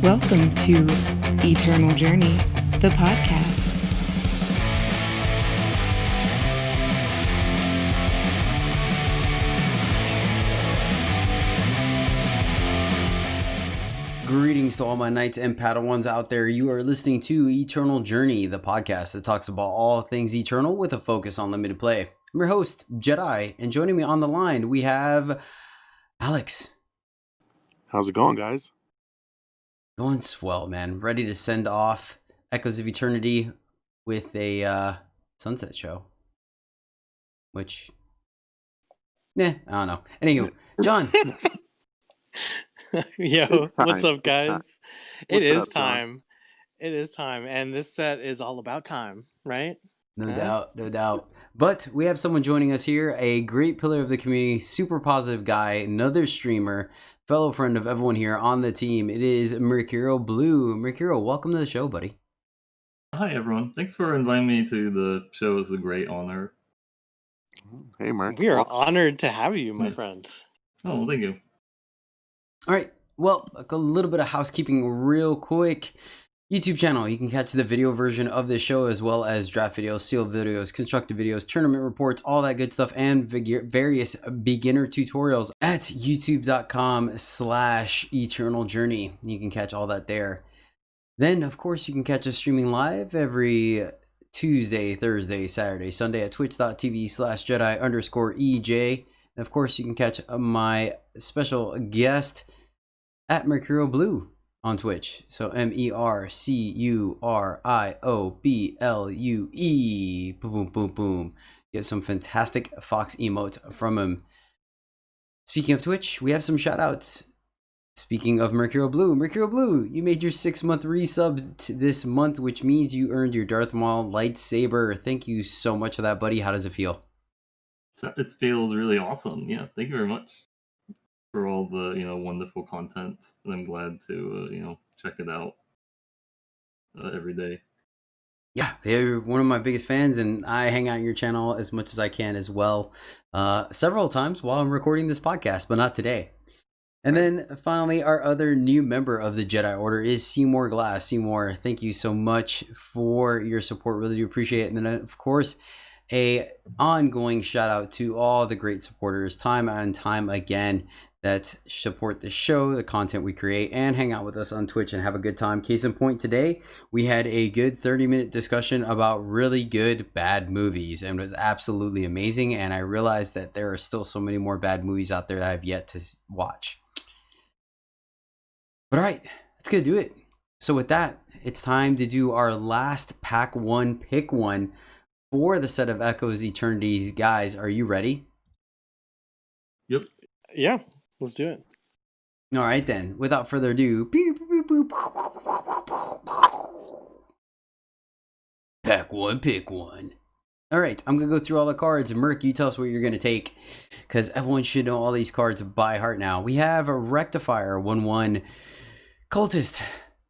Welcome to Eternal Journey, the podcast. Greetings to all my knights and padawans out there. You are listening to Eternal Journey, the podcast that talks about all things eternal with a focus on limited play. I'm your host, Jedi, and joining me on the line, we have Alex. How's it going, guys? Going swell, man. Ready to send off Echoes of Eternity with a sunset show. Which, I don't know. Anywho, John. Yo, what's up, guys? It is time. It is time. And this set is all about time, right? No doubt. But we have someone joining us here, a great pillar of the community, super positive guy, another streamer, fellow friend of everyone here on the team. It is MercurioBlue. Mercurio, welcome to the show, buddy. Hi, everyone. Thanks for inviting me to the show. It's a great honor. Hey, Mark. We are honored to have you, my friend. Oh, well, thank you. All right. Well, a little bit of housekeeping real quick. YouTube channel, you can catch the video version of this show as well as draft videos, sealed videos, constructed videos, tournament reports, all that good stuff, and various beginner tutorials at youtube.com/EternalJourney. You can catch all that there. Then, of course, you can catch us streaming live every Tuesday, Thursday, Saturday, Sunday at twitch.tv/Jedi_EJ. And of course, you can catch my special guest at MercurioBlue on Twitch. So MERCURIOBLUE. Boom, boom, boom, boom. Get some fantastic Fox emote from him. Speaking of Twitch, we have some shout outs. Speaking of MercurioBlue, you made your 6-month resub this month, which means you earned your Darth Maul lightsaber. Thank you so much for that, buddy. How does it feel? It feels really awesome. Yeah, thank you very much for all the wonderful content, and I'm glad to check it out every day. Yeah, you're one of my biggest fans, and I hang out on your channel as much as I can as well, several times while I'm recording this podcast, but not today. And then finally, our other new member of the Jedi Order is Seymour Glass. Seymour, thank you so much for your support. Really do appreciate it. And then, of course, a ongoing shout out to all the great supporters time and time again that support the show, the content we create, and hang out with us on Twitch and have a good time. Case in point, today we had a good 30-minute discussion about really good bad movies, and it was absolutely amazing. And I realized that there are still so many more bad movies out there that I have yet to watch. But all right, that's gonna do it. So with that, it's time to do our last pack one, pick one for the set of Echoes Eternity. Guys, are you ready? Yep. Yeah, let's do it. All right then, without further ado, pack one, pick one. All right, I'm gonna go through all the cards. Merc, you tell us what you're gonna take, because everyone should know all these cards by heart now. We have a Rectifier, 1/1, Cultist,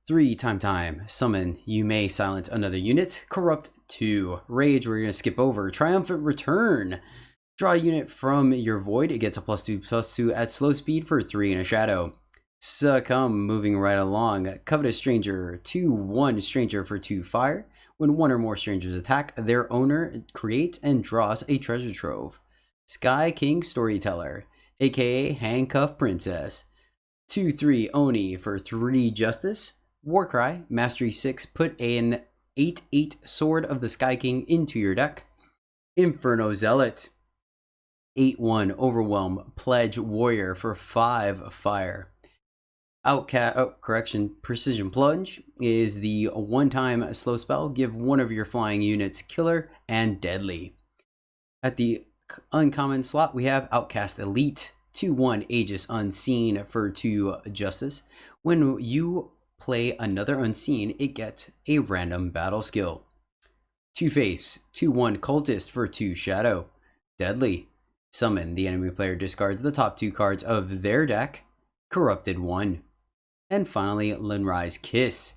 3 time, summon, you may silence another unit. Corrupt, 2, Rage, we're gonna skip over. Triumphant Return, draw a unit from your void, it gets a +2/+2 at slow speed for 3 and a shadow. Succumb, moving right along. Covetous Stranger, 2/1 Stranger for 2 fire. When one or more strangers attack, their owner creates and draws a treasure trove. Sky King Storyteller, aka Handcuff Princess, 2/3 Oni for 3 justice. Warcry, Mastery 6, put an 8/8 Sword of the Sky King into your deck. Inferno Zealot, 8/1 Overwhelm Pledge Warrior for 5 fire. Precision Plunge is the one-time slow spell. Give one of your flying units killer and deadly. At the uncommon slot, we have Outcast Elite, 2/1 Aegis Unseen for 2 justice. When you play another unseen, it gets a random battle skill. Two-Face, 2/1 Cultist for 2 shadow. Deadly. Summon, the enemy player discards the top 2 cards of their deck. Corrupted 1. And finally, Lunrise Kiss,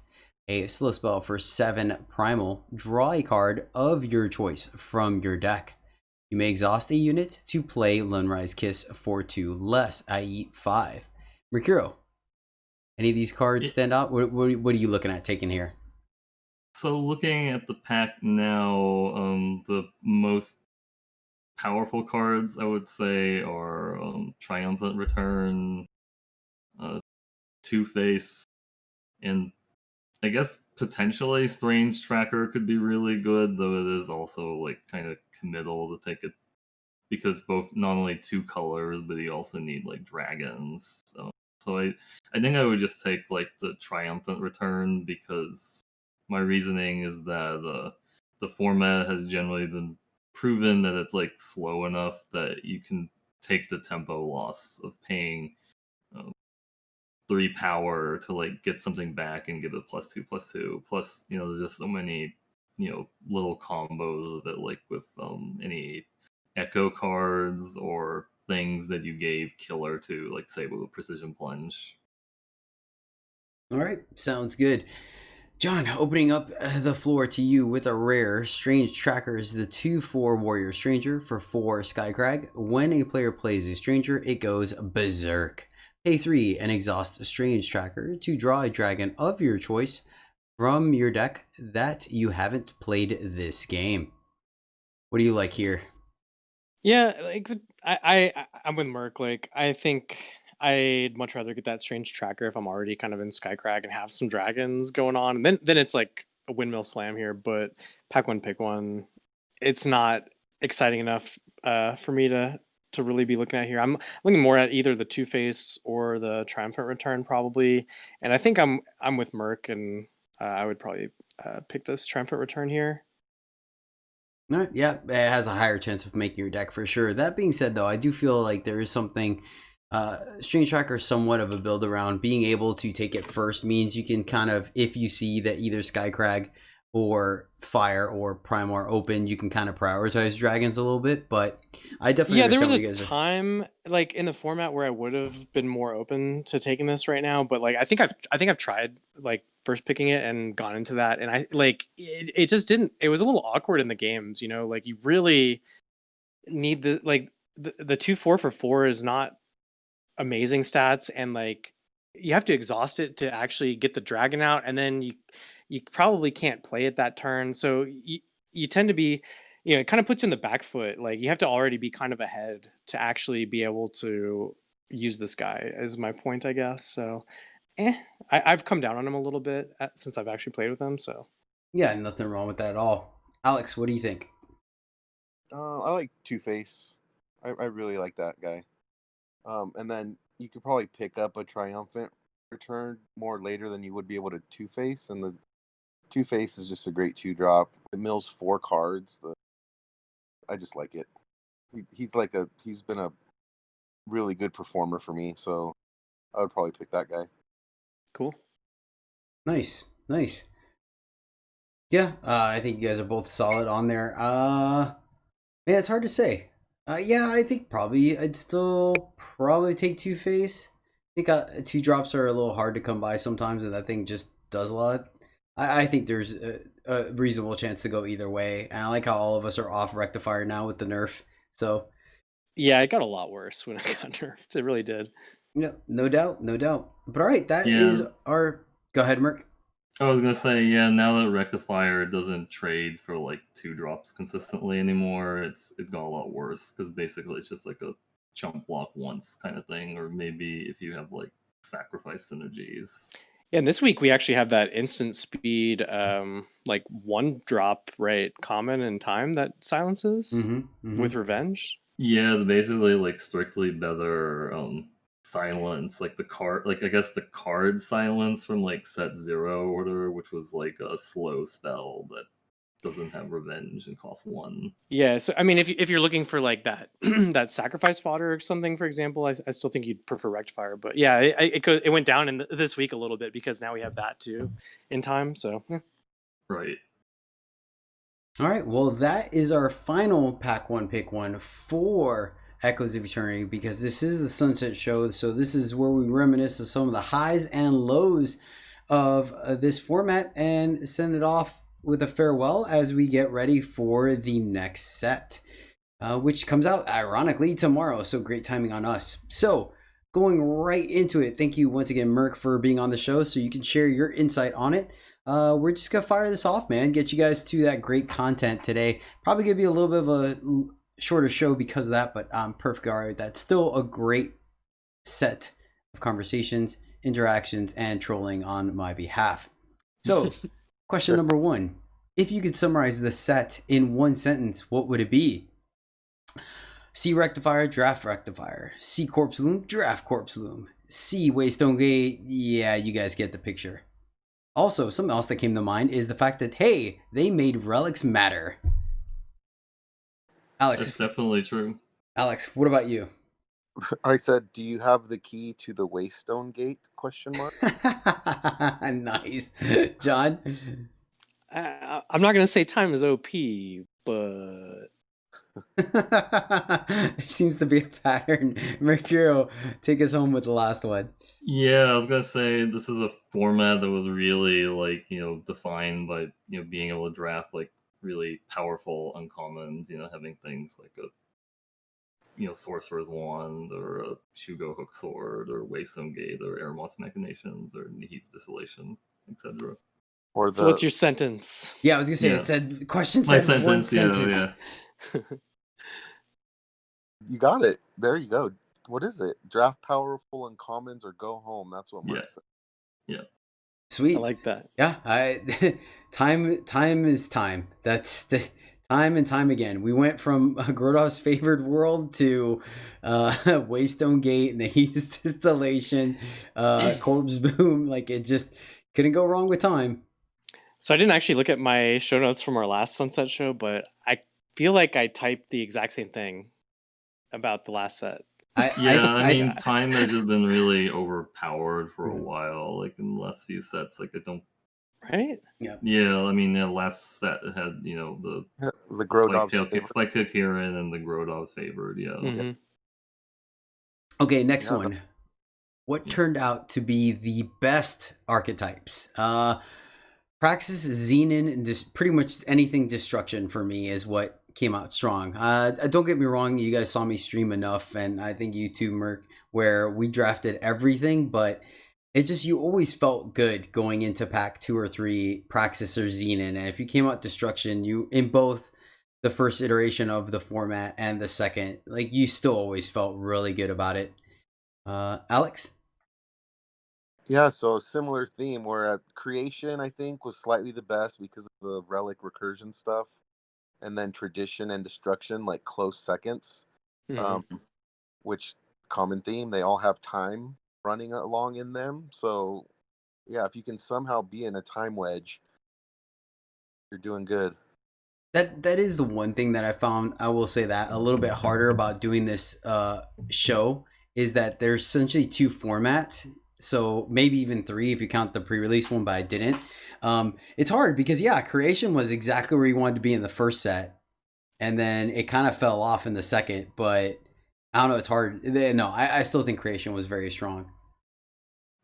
a slow spell for 7 primal. Draw a card of your choice from your deck. You may exhaust a unit to play Lunrise Kiss for 2 less, i.e. 5. Mercurio, Any of these cards stand out? What are you looking at taking here? So looking at the pack now, the most powerful cards I would say are Triumphant Return, Two-Face, and I guess potentially Strange Tracker could be really good, though it is also like kind of committal to take it because both not only two colors, but you also need like dragons. So I think I would just take like the Triumphant Return because my reasoning is that the format has generally been proven that it's like slow enough that you can take the tempo loss of paying 3 power to like get something back and give it +2/+2. Plus, there's just so many little combos of it, like with any echo cards or things that you gave killer to, like say with a precision plunge. All right, sounds good. John, opening up the floor to you with a rare Strange Tracker is the 2/4 Warrior Stranger for 4 Skycrag. When a player plays a Stranger, it goes berserk. Pay 3 and exhaust Strange Tracker to draw a dragon of your choice from your deck that you haven't played this game. What do you like here? Yeah, like I'm with Merc. Like I think I'd much rather get that Strange Tracker if I'm already kind of in Skycrag and have some dragons going on. And then it's like a windmill slam here. But pack one, pick one. It's not exciting enough for me to really be looking at here. I'm looking more at either the Two-Face or the Triumphant Return probably. And I think I'm with Merc, and I would probably pick this Triumphant Return here. No, yeah, it has a higher chance of making your deck for sure. That being said, though, I do feel like there is something. Strange Tracker is somewhat of a build around. Being able to take it first means you can kind of, if you see that either Skycrag or Fire or Prime are open, you can kind of prioritize dragons a little bit. But I definitely There was understand a time like in the format where I would have been more open to taking this right now, but like I think I've tried like first picking it and gone into that, and I like it just didn't. It was a little awkward in the games, like you really need the 2/4 for 4 is not amazing stats, and like you have to exhaust it to actually get the dragon out, and then you probably can't play it that turn, so you tend to be, it kind of puts you in the back foot. Like you have to already be kind of ahead to actually be able to use this guy, is my point, I guess. So I've come down on him a little bit since I've actually played with him. So yeah, nothing wrong with that at all. Alex, what do you think? I like Two-Face. I really like that guy. And then you could probably pick up a Triumphant Return more later than you would be able to Two-Face, and the Two-Face is just a great 2-drop. It mills 4 cards. I just like it. He's been a really good performer for me, so I would probably pick that guy. cool. Nice. Yeah, I think you guys are both solid on there. Man, it's hard to say. Yeah, I think I'd still probably take Two-Face. I think 2-drops are a little hard to come by sometimes, and that thing just does a lot. I think there's a reasonable chance to go either way. And I like how all of us are off Rectifier now with the nerf. So Yeah, it got a lot worse when it got nerfed. It really did. no doubt. But all right, that is our. Go ahead, Merc. I was gonna say, now that Rectifier doesn't trade for like 2-drops consistently anymore, it got a lot worse because basically it's just like a chump block once kind of thing, or maybe if you have like sacrifice synergies. Yeah, and this week we actually have that instant speed, like 1-drop, right, common and time that silences with Revenge. Yeah, it's basically like strictly better silence, like the card, like I guess the card silence from like set 0 order, which was like a slow spell that doesn't have Revenge and costs 1. Yeah, so I mean, if you're looking for like that that sacrifice fodder or something, for example, I still think you'd prefer Rectifier. But yeah, it went down in this week a little bit because now we have that too in time. So yeah. Right. All right, well, that is our final pack one, pick one for Echoes of Eternity, because this is the Sunset Show. So this is where we reminisce of some of the highs and lows of this format and send it off with a farewell as we get ready for the next set, which comes out ironically tomorrow. So great timing on us. So going right into it. Thank you once again, Merc, for being on the show so you can share your insight on it. We're just going to fire this off, man. Get you guys to that great content today. Probably going to be a little bit of a shorter show because of that, but I'm perfectly all right with that. Still a great set of conversations, interactions, and trolling on my behalf. So, question number 1. If you could summarize the set in one sentence, what would it be? C rectifier, draft rectifier. C corpse loom, draft corpse loom. C waystone gate. Yeah, you guys get the picture. Also, something else that came to mind is the fact that, hey, they made relics matter. Alex. That's definitely true. Alex, what about you? I said, do you have the key to the Waystone Gate? ? Nice. John? I'm not gonna say time is OP, but There seems to be a pattern. Mercurio, take us home with the last one. Yeah, I was gonna say this is a format that was really like, defined by, being able to draft like really powerful uncommons, having things like a Sorcerer's Wand or a Shugo Hook Sword or Waystone Gate or Airmoss Machinations or Nihid's Distillation, etc. Or so what's your sentence? Yeah, I was gonna say it said the question said one sentence. Yeah. You got it. There you go. What is it? Draft powerful uncommons or go home. That's what Mark said. Yeah. Sweet. I like that. Yeah, time is time. That's the time and time again. We went from Grodov's favored world to Waystone Gate, Nahid's Distillation, Corpse Boom. Like, it just couldn't go wrong with time. So I didn't actually look at my show notes from our last Sunset show, but I feel like I typed the exact same thing about the last set. I mean, time has just been really overpowered for a while. Like in the last few sets, like I don't. Right? Yeah, I mean, the last set had the Grodov Spike-tail Kieran and the Grodov favored. Yeah. Mm-hmm. Okay, next one. What turned out to be the best archetypes? Praxis, Xenon, and just pretty much anything destruction for me is what came out strong. Don't get me wrong, you guys saw me stream enough, and I think you too, Merc, where we drafted everything, but you always felt good going into pack 2 or 3, Praxis or Xenon, and if you came out destruction, you in both the first iteration of the format and the second, like, you still always felt really good about it. Alex? Yeah, so similar theme where creation, I think, was slightly the best because of the relic recursion stuff. And then tradition and destruction, like close seconds. Which, common theme, they all have time running along in them. So, yeah, if you can somehow be in a time wedge, you're doing good. That is the one thing that I found, I will say that, a little bit harder about doing this show is that there's essentially 2 formats. So maybe even 3 if you count the pre-release one, but I didn't. It's hard because, creation was exactly where you wanted to be in the first set. And then it kind of fell off in the second, but I don't know, it's hard. No, I still think creation was very strong.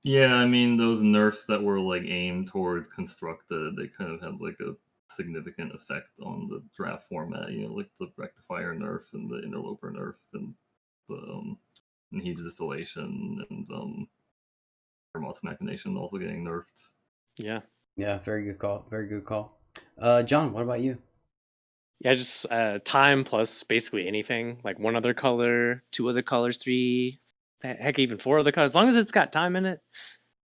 Yeah, I mean, those nerfs that were like aimed towards constructed, they kind of had like a significant effect on the draft format, like the rectifier nerf and the interloper nerf and the Nihid's Distillation and Airmoss Machination also getting nerfed. Yeah, very good call. Very good call. John, what about you? Yeah, just time plus basically anything, like 1 other color, 2 other colors, 3, heck, even 4 other colors. As long as it's got time in it,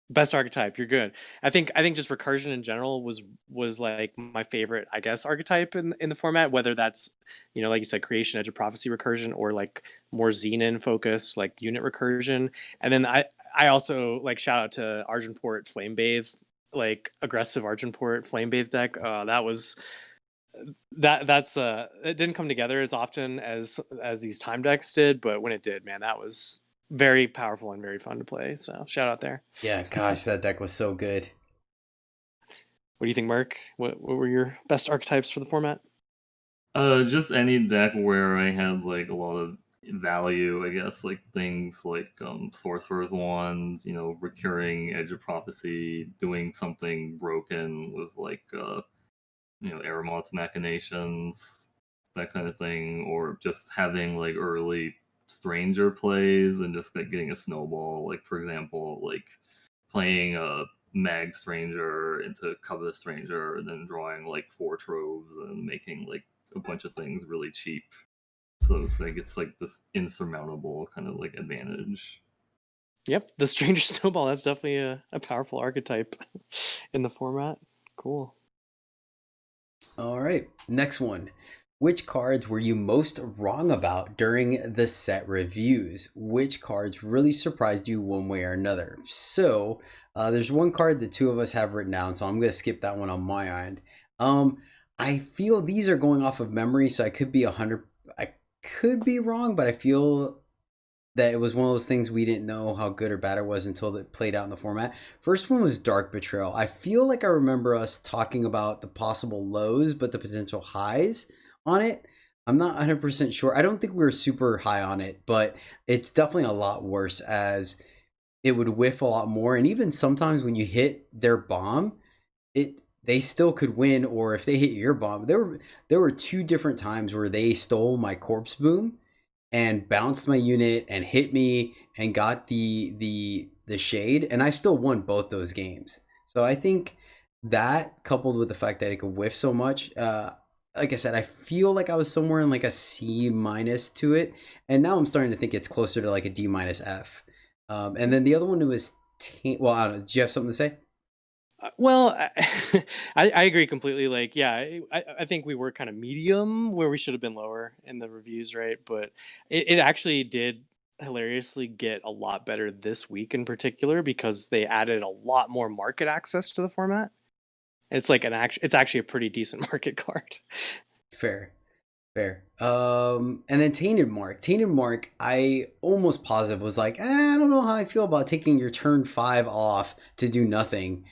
best archetype, you're good. I think just recursion in general was like my favorite, I guess, archetype in the format, whether that's, like you said, creation, edge of prophecy recursion, or like more Xenon focus, like unit recursion. And then I also like shout out to Argenport Flamebathe, like aggressive Argenport Flamebathe deck. That's it didn't come together as often as these time decks did, but when it did, man, that was very powerful and very fun to play. So shout out there. Yeah, gosh, that deck was so good. What do you think, Mark? What were your best archetypes for the format? Just any deck where I had like a lot of value, I guess, like things like Sorcerer's Wands, recurring Edge of Prophecy, doing something broken with like Aramot's Machinations, that kind of thing, or just having like early stranger plays and just like getting a snowball. Like for example, like playing a mag stranger into covetous stranger and then drawing like 4 troves and making like a bunch of things really cheap. So it's like this insurmountable kind of like advantage. Yep, the Stranger Snowball, that's definitely a powerful archetype in the format. Cool. All right, next one. Which cards were you most wrong about during the set reviews? Which cards really surprised you one way or another? So there's one card the two of us have written down, so I'm going to skip that one on my end. I feel these are going off of memory, so I could be wrong, but I feel that it was one of those things we didn't know how good or bad it was until it played out in the format. First one was Dark Betrayal. I feel like I remember us talking about the possible lows, but the potential highs on it. I'm not 100% sure. I don't think we were super high on it, but it's definitely a lot worse as it would whiff a lot more. And even sometimes when you hit their bomb, they still could win, or if they hit your bomb. There were 2 different times where they stole my Corpse Boom and bounced my unit and hit me and got the shade, and I still won both those games. So I think that, coupled with the fact that it could whiff so much, like I said, I feel like I was somewhere in like a C- to it, and now I'm starting to think it's closer to like a D- F. And then the other one was well, I don't know. Do you have something to say? Well, I agree completely. Like, yeah, I think we were kind of medium where we should have been lower in the reviews, right? But it actually did hilariously get a lot better this week in particular because they added a lot more market access to the format. It's like it's actually a pretty decent market card. Fair. And then Tainted Mark, I almost positive was like, I don't know how I feel about taking your turn 5 off to do nothing.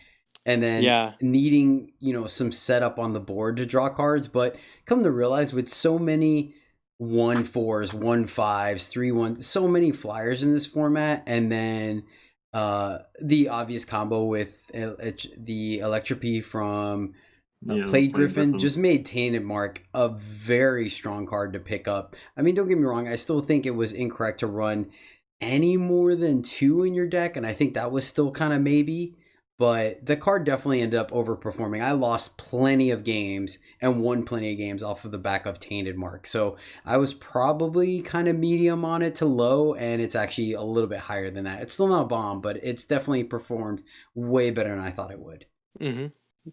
And then needing, some setup on the board to draw cards. But come to realize, with so many 1/4s, 1/5s, 3/1, so many flyers in this format, and then the obvious combo with the Electropy from Plague Griffin just made Tainted Mark a very strong card to pick up. I mean, don't get me wrong, I still think it was incorrect to run any more than 2 in your deck, and I think that was still kind of maybe. But the card definitely ended up overperforming. I lost plenty of games and won plenty of games off of the back of Tainted Mark. So I was probably kind of medium on it to low, and it's actually a little bit higher than that. It's still not a bomb, but it's definitely performed way better than I thought it would. Mm-hmm.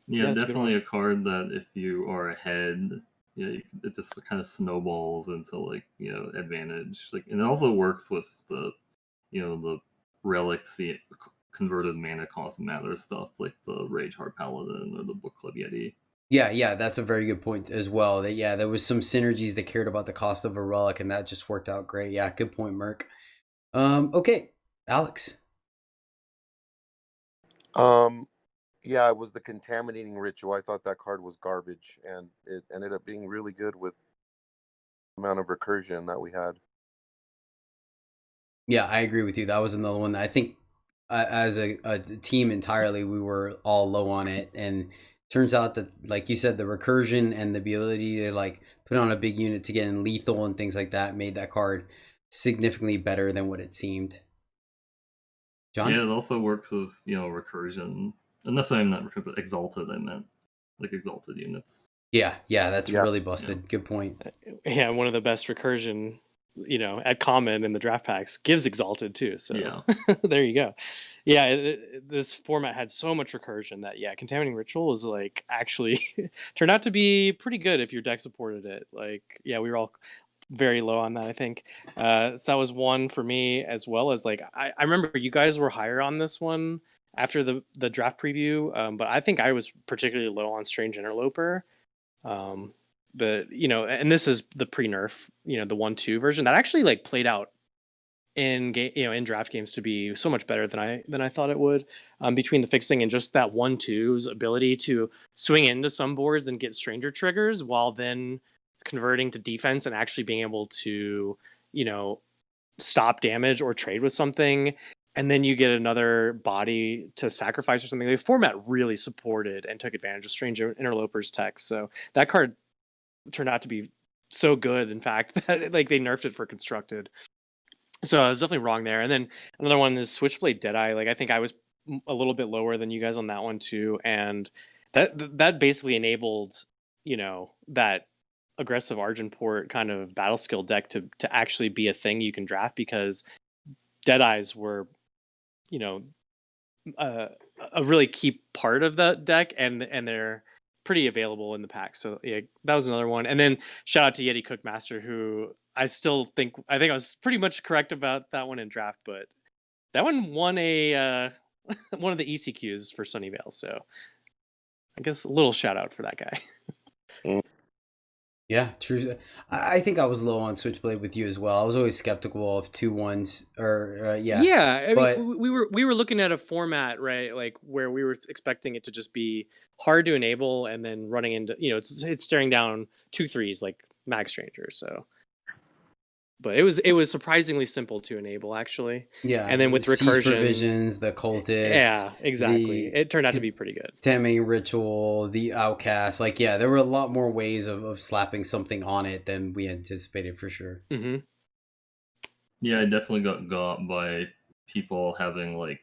Yeah, definitely a card that if you are ahead, it just kind of snowballs into like advantage. Like, and it also works with the the relics, converted mana cost matter stuff like the Rageheart Paladin or the Book Club Yeti. Yeah, that's a very good point as well. That there was some synergies that cared about the cost of a relic, and that just worked out great. Yeah, good point, Merc. Okay, Alex. Yeah, it was the Contaminating Ritual. I thought that card was garbage, and it ended up being really good with the amount of recursion that we had. Yeah, I agree with you. That was another one that I think as a team entirely, we were all low on it. And turns out that, like you said, the recursion and the ability to like put on a big unit to get in lethal and things like that made that card significantly better than what it seemed. John? Yeah, it also works with, recursion. And that's why I'm not recursion, but exalted, I meant. Like exalted units. Yeah, that's really busted. Yeah. Good point. Yeah, one of the best recursion at common in the draft packs gives exalted too, so there you go. This format had so much recursion that Contaminating Ritual was like actually turned out to be pretty good if your deck supported it. Like we were all very low on that, I think. So that was one for me, as well as like I remember you guys were higher on this one after the draft preview, but I think I was particularly low on Strange Interloper. But and this is the pre-nerf, the 1/2 version that actually like played out in game, in draft games to be so much better than I thought it would. Between the fixing and just that 1/2's ability to swing into some boards and get stranger triggers while then converting to defense and actually being able to stop damage or trade with something, and then you get another body to sacrifice or something. The format really supported and took advantage of Strange Interloper's tech, so that card turned out to be so good, in fact, that like they nerfed it for constructed. So I was definitely wrong there. And then another one is Switchblade Deadeye. Like I think I was a little bit lower than you guys on that one too, and that basically enabled, that aggressive Argenport kind of battle skill deck to actually be a thing you can draft, because Deadeyes were, you know, a really key part of that deck, and they're pretty available in the pack. So yeah, that was another one. And then shout out to Yeti Cookmaster, who I think I was pretty much correct about that one in draft, but that one won a one of the ECQs for Sunnyvale. So I guess a little shout out for that guy. Yeah, true. I think I was low on Switchblade with you as well. I was always skeptical of 2-1s, or yeah. Yeah, I but mean, we were looking at a format, right, like where we were expecting it to just be hard to enable, and then running into, it's staring down 2-3s like Mag Stranger. So, but it was surprisingly simple to enable, actually. yeah, And then with Siege recursion, Provisions, the Cultist, yeah, exactly. It turned out to be pretty good. Contaminating Ritual, the Outcast. Like, yeah, there were a lot more ways of slapping something on it than we anticipated, for sure. Mm-hmm. Yeah, I definitely got by people having like,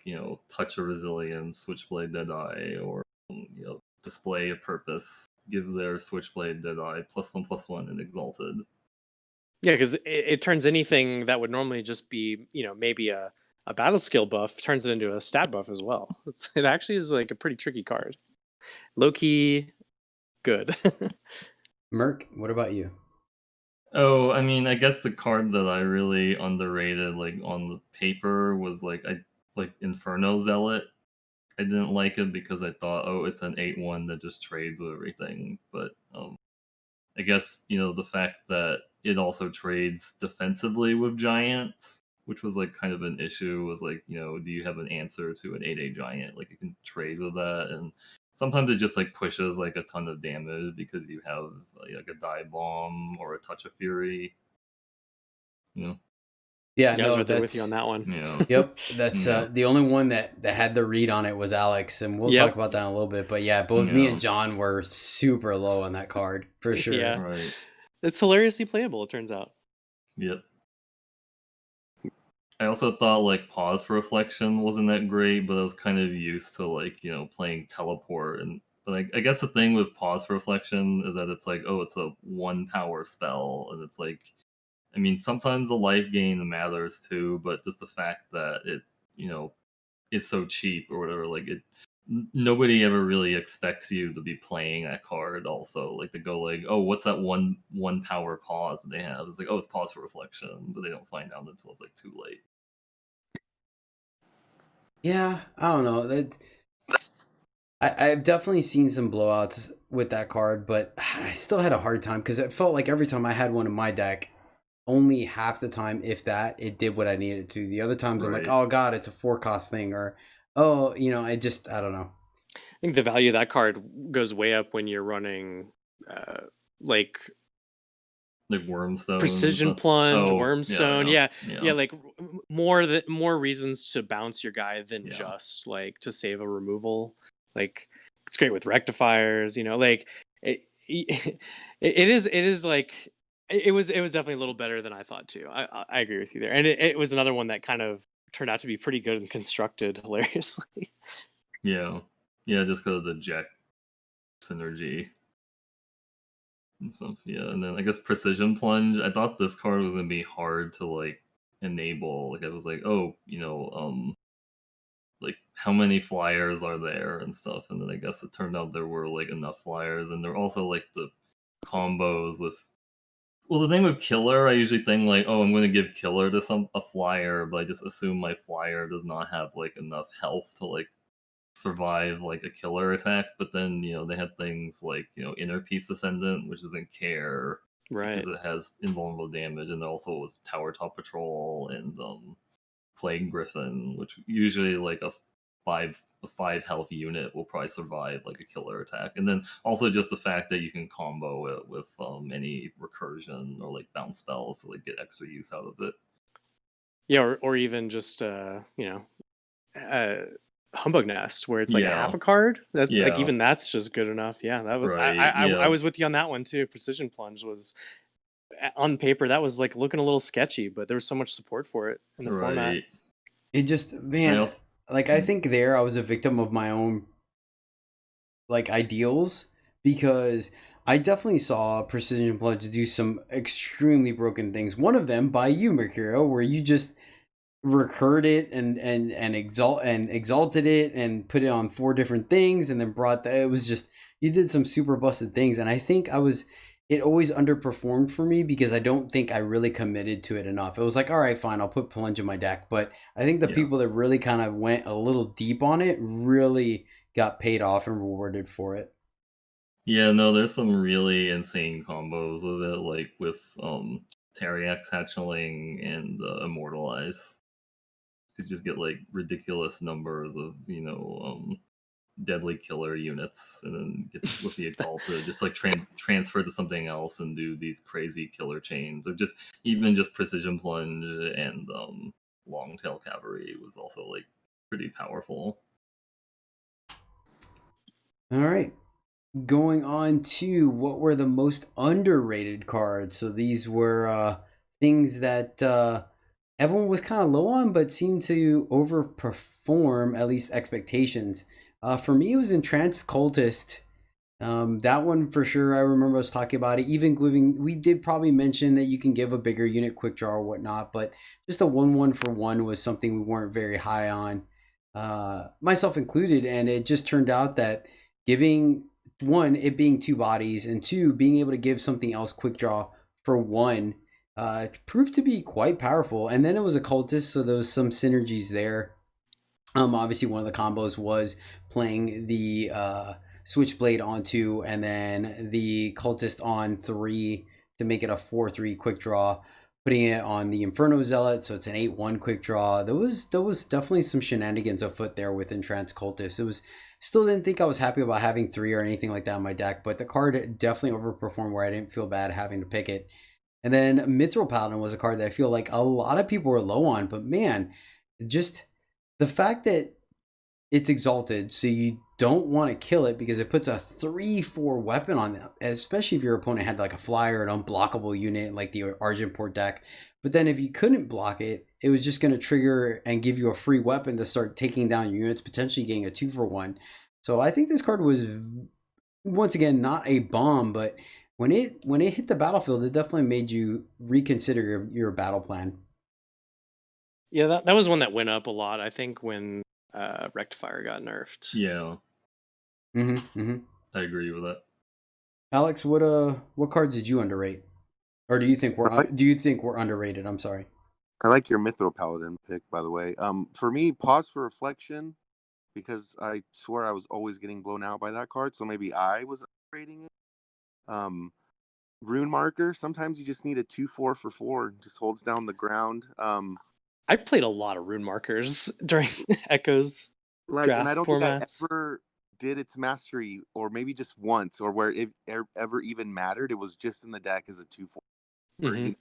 Touch of Resilience, Switchblade Deadeye, or Display of Purpose, give their Switchblade Deadeye +1/+1 and Exalted. Yeah, because it turns anything that would normally just be, maybe a battle skill buff, turns it into a stat buff as well. It actually is like a pretty tricky card. Low key, good. Merc, what about you? Oh, I mean, I guess the card that I really underrated, like on the paper, was like Inferno Zealot. I didn't like it because I thought, oh, it's an 8/1 that just trades with everything. But I guess the fact that it also trades defensively with Giant, which was like kind of an issue, was like, do you have an answer to an 8/8 Giant? Like you can trade with that, and sometimes it just like pushes like a ton of damage because you have like a Dive Bomb or a Touch of Fury. Yeah, I was no, right there with you on that one. Yeah. Yep, that's Yeah. the only one that had the read on it was Alex, and we'll talk about that in a little bit. But yeah, both me and John were super low on that card, for sure. Yeah. Right. It's hilariously playable, it turns out. Yep. I also thought like Pause for Reflection wasn't that great, but I was kind of used to like, playing Teleport, and like I guess the thing with Pause for Reflection is that it's like, oh, it's a 1 power spell, and it's like, I mean, sometimes the life gain matters too, but just the fact that it, is so cheap or whatever, like nobody ever really expects you to be playing that card. Also, like to go like, oh, what's that one power pause that they have? It's like, oh, it's Pause for Reflection, but they don't find out until it's like too late. Yeah, I don't know. I've definitely seen some blowouts with that card, but I still had a hard time because it felt like every time I had one in my deck, only half the time, if that, it did what I needed to. The other times I'm like, oh god, it's a 4-cost thing, or oh, I don't know. I think the value of that card goes way up when you're running like Wormstone, Precision Plunge, Wormstone, yeah, like more reasons to bounce your guy than just like to save a removal. Like it's great with rectifiers, like it is like it was definitely a little better than I thought too. I agree with you there, and it was another one that kind of turned out to be pretty good and constructed hilariously. Yeah, just because of the Jack synergy and stuff. Yeah, and then I guess Precision Plunge. I thought this card was gonna be hard to like enable. Like I was like, oh, like how many flyers are there and stuff, and then I guess it turned out there were like enough flyers, and there were also like the combos with. Well, the thing with Killer, I usually think like, oh, I'm going to give Killer to a flyer, but I just assume my flyer does not have like enough health to like survive like a killer attack. But then they had things like Inner Peace Ascendant, which doesn't care, right? Because it has invulnerable damage, and there also was Tower Top Patrol and Plague Griffin, which usually like a 5 health unit will probably survive like a killer attack. And then also just the fact that you can combo it with any recursion or like bounce spells to like get extra use out of it. Yeah, or even just Humbug Nest, where it's like half a card. That's like, even that's just good enough. Yeah, that was I was with you on that one too. Precision Plunge was on paper that was like looking a little sketchy, but there was so much support for it in the format. Right. It just, I man, also, like I think there I was a victim of my own like ideals, because I definitely saw Precision Plunge do some extremely broken things. One of them by you, Mercurio, where you just recurred it and exalted it and put it on 4 different things, and then brought that. It was just, you did some super busted things, and I think it always underperformed for me because I don't think I really committed to it enough. It was like, all right, fine, I'll put Plunge in my deck, but I think the Yeah. people that really kind of went a little deep on it really got paid off and rewarded for it. Yeah, no, there's some really insane combos with it, like with Terriax Hatchling and Immortalize. You just get like ridiculous numbers of, deadly killer units, and then get with the Exalted, just like transfer to something else and do these crazy killer chains, or just even just Precision Plunge and Longtail Cavalry was also like pretty powerful. All right. Going on to what were the most underrated cards. So these were things that everyone was kind of low on, but seemed to overperform at least expectations. For me, it was Entranced Cultist. That one for sure. I remember us talking about it. Even giving, we did probably mention that you can give a bigger unit quick draw or whatnot, but just a 1/1 for 1 was something we weren't very high on, myself included. And it just turned out that giving, one, it being 2 bodies, and 2, being able to give something else quick draw for 1, proved to be quite powerful. And then it was a cultist, so there was some synergies there. Obviously one of the combos was playing the Switchblade on 2 and then the cultist on 3 to make it a 4/3 quick draw, putting it on the Inferno Zealot, so it's an 8/1 quick draw. There was definitely some shenanigans afoot there with Entranced Cultist. It was, still didn't think I was happy about having 3 or anything like that in my deck, but the card definitely overperformed where I didn't feel bad having to pick it. And then Mithril Paladin was a card that I feel like a lot of people were low on, but man, just the fact that it's exalted, so you don't want to kill it because it puts a 3/4 weapon on them, especially if your opponent had like a flyer, an unblockable unit like the Argentport deck. But then if you couldn't block it, it was just going to trigger and give you a free weapon to start taking down units, potentially getting a 2/1. So I think this card was, once again, not a bomb, but when it hit the battlefield, it definitely made you reconsider your battle plan. Yeah, that was one that went up a lot, I think, when Rectifier got nerfed. Yeah, Mm-hmm. I agree with that. Alex, what cards did you underrate, or do you think we're underrated? I'm sorry. I like your Mithril Paladin pick, by the way. For me, Pause for Reflection, because I swear I was always getting blown out by that card, so maybe I was underrating it. Rune Marker, sometimes you just need a 2/4 for 4, just holds down the ground. I played a lot of Rune Markers during Echo's draft And I don't formats. think I ever did its mastery, or maybe just once, or where it ever even mattered. It was just in the deck as a 2/4. Mhm.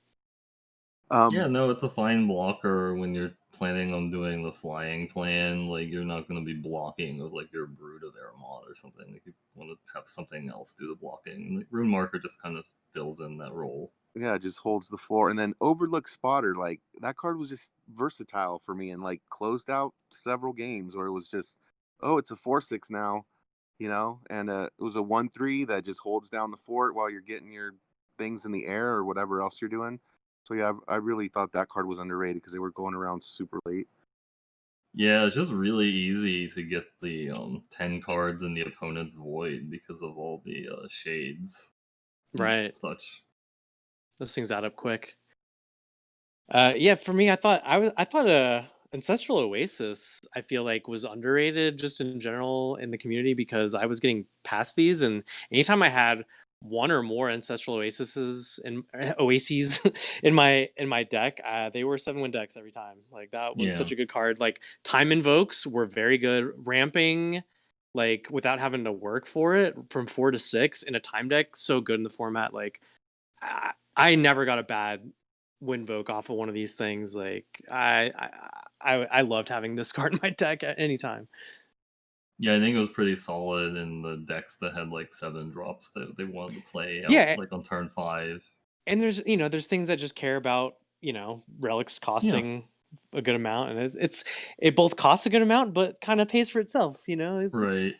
Yeah, no, it's a fine blocker when you're planning on doing the flying plan. Like, you're not going to be blocking with like your Brood of Aramon or something. Like, you want to have something else do the blocking. Like, Rune Marker just kind of fills in that role. Yeah, it just holds the floor. And then Overlook Spotter, like that card was just versatile for me and like closed out several games where it was just, oh, it's a 4/6 now, and it was a 1/3 that just holds down the fort while you're getting your things in the air or whatever else you're doing. So yeah, I really thought that card was underrated because they were going around super late. Yeah, it's just really easy to get the 10 cards in the opponent's void because of all the shades. Right. Such. Those things add up quick. Yeah, for me, I thought Ancestral Oasis, I feel like, was underrated just in general in the community because I was getting past these, and anytime I had one or more Ancestral Oases in my deck, they were 7-win decks every time. Like that was such a good card. Like Time Invokes were very good. Ramping, like without having to work for it, from 4 to 6 in a time deck, so good in the format. Like I never got a bad Winvoke off of one of these things. Like I loved having this card in my deck at any time. Yeah, I think it was pretty solid in the decks that had like 7 drops that they wanted to play out, Yeah. like on turn 5. And there's there's things that just care about relics costing a good amount, and it both costs a good amount, but kind of pays for itself. It's Right.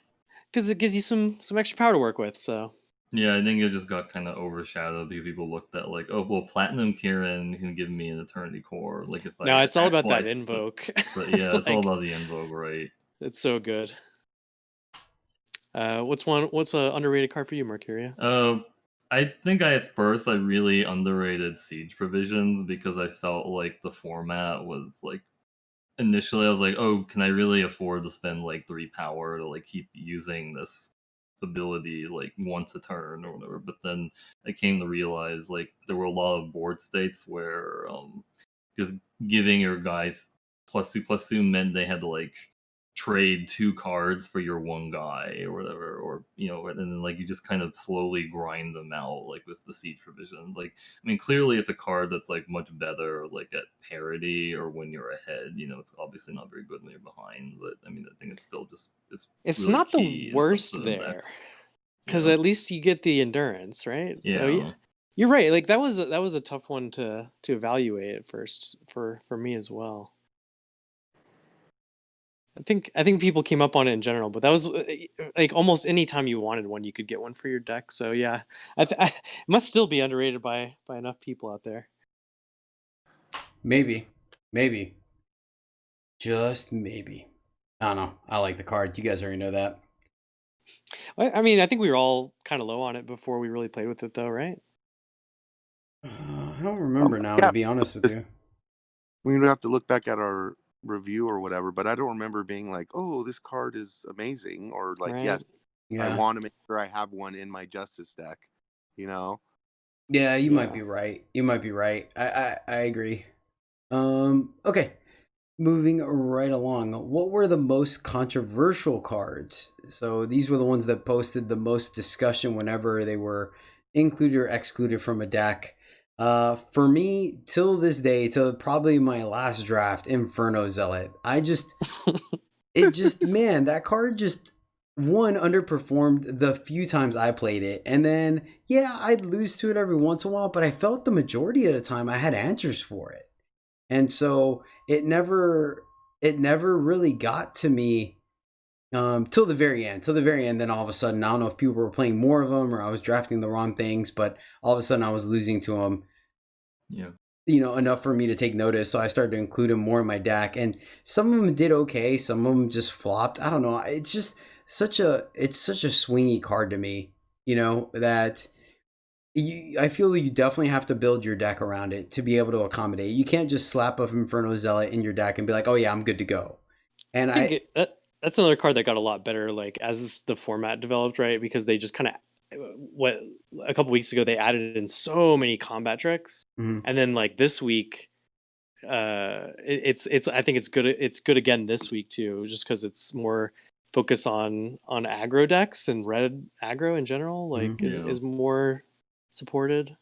because it gives you some extra power to work with. So Yeah, I think it just got kind of overshadowed because people looked at like, oh well, Platinum Kieran can give me an Eternity Core. Like if I no, it's all attack about that twice, invoke. but yeah, it's all Like, about the Invoke, right? it's so good. What's a underrated card for you, Mercuria? I think at first I really underrated Siege Provisions because I felt like the format was like initially I was like, oh, can I really afford to spend like 3 power to like keep using this ability like once a turn or whatever? But then I came to realize like there were a lot of board states where just giving your guys +2/+2 meant they had to like trade 2 cards for your one guy or whatever, or and then like you just kind of slowly grind them out like with the siege provision. Like, I mean, clearly it's a card that's like much better like at parity or when you're ahead. It's obviously not very good when you're behind, but I mean, I think it's still just It's really not the key in worst some there, decks. because at least you get the endurance, right? So Yeah. you're right. Like that was a tough one to evaluate at first for me as well. I think people came up on it in general, but that was like almost any time you wanted one, you could get one for your deck. So yeah, it must still be underrated by enough people out there. Maybe, just maybe. I don't know. I like the card. You guys already know that. I mean, I think we were all kind of low on it before we really played with it, though, right? I don't remember now, yeah, to be honest with you. We would have to look back at our review or whatever, but I don't remember being like, "Oh, this card is amazing," or like, Right. "Yes, Yeah. I want to make sure I have one in my Justice deck." Yeah, you might Yeah. be right. You might be right. I agree. Okay. Moving right along. What were the most controversial cards? So these were the ones that posted the most discussion whenever they were included or excluded from a deck. For me, till this day, till probably my last draft, Inferno Zealot. Man, that card just underperformed the few times I played it. And then, yeah, I'd lose to it every once in a while, but I felt the majority of the time I had answers for it. And so it never really got to me till the very end. Then all of a sudden, I don't know if people were playing more of them or I was drafting the wrong things, but all of a sudden I was losing to them. Yeah. Enough for me to take notice, so I started to include them more in my deck. And some of them did okay, some of them just flopped. I don't know. It's just such a swingy card to me. That I feel you definitely have to build your deck around it to be able to accommodate. You can't just slap up Inferno Zealot in your deck and be like, "Oh yeah, I'm good to go." And that's another card that got a lot better, like as the format developed, right? Because they just kind of a couple weeks ago they added in so many combat tricks, and then like this week, it's I think it's good. It's good again this week too, just because it's more focus on aggro decks, and red aggro in general like is more supported.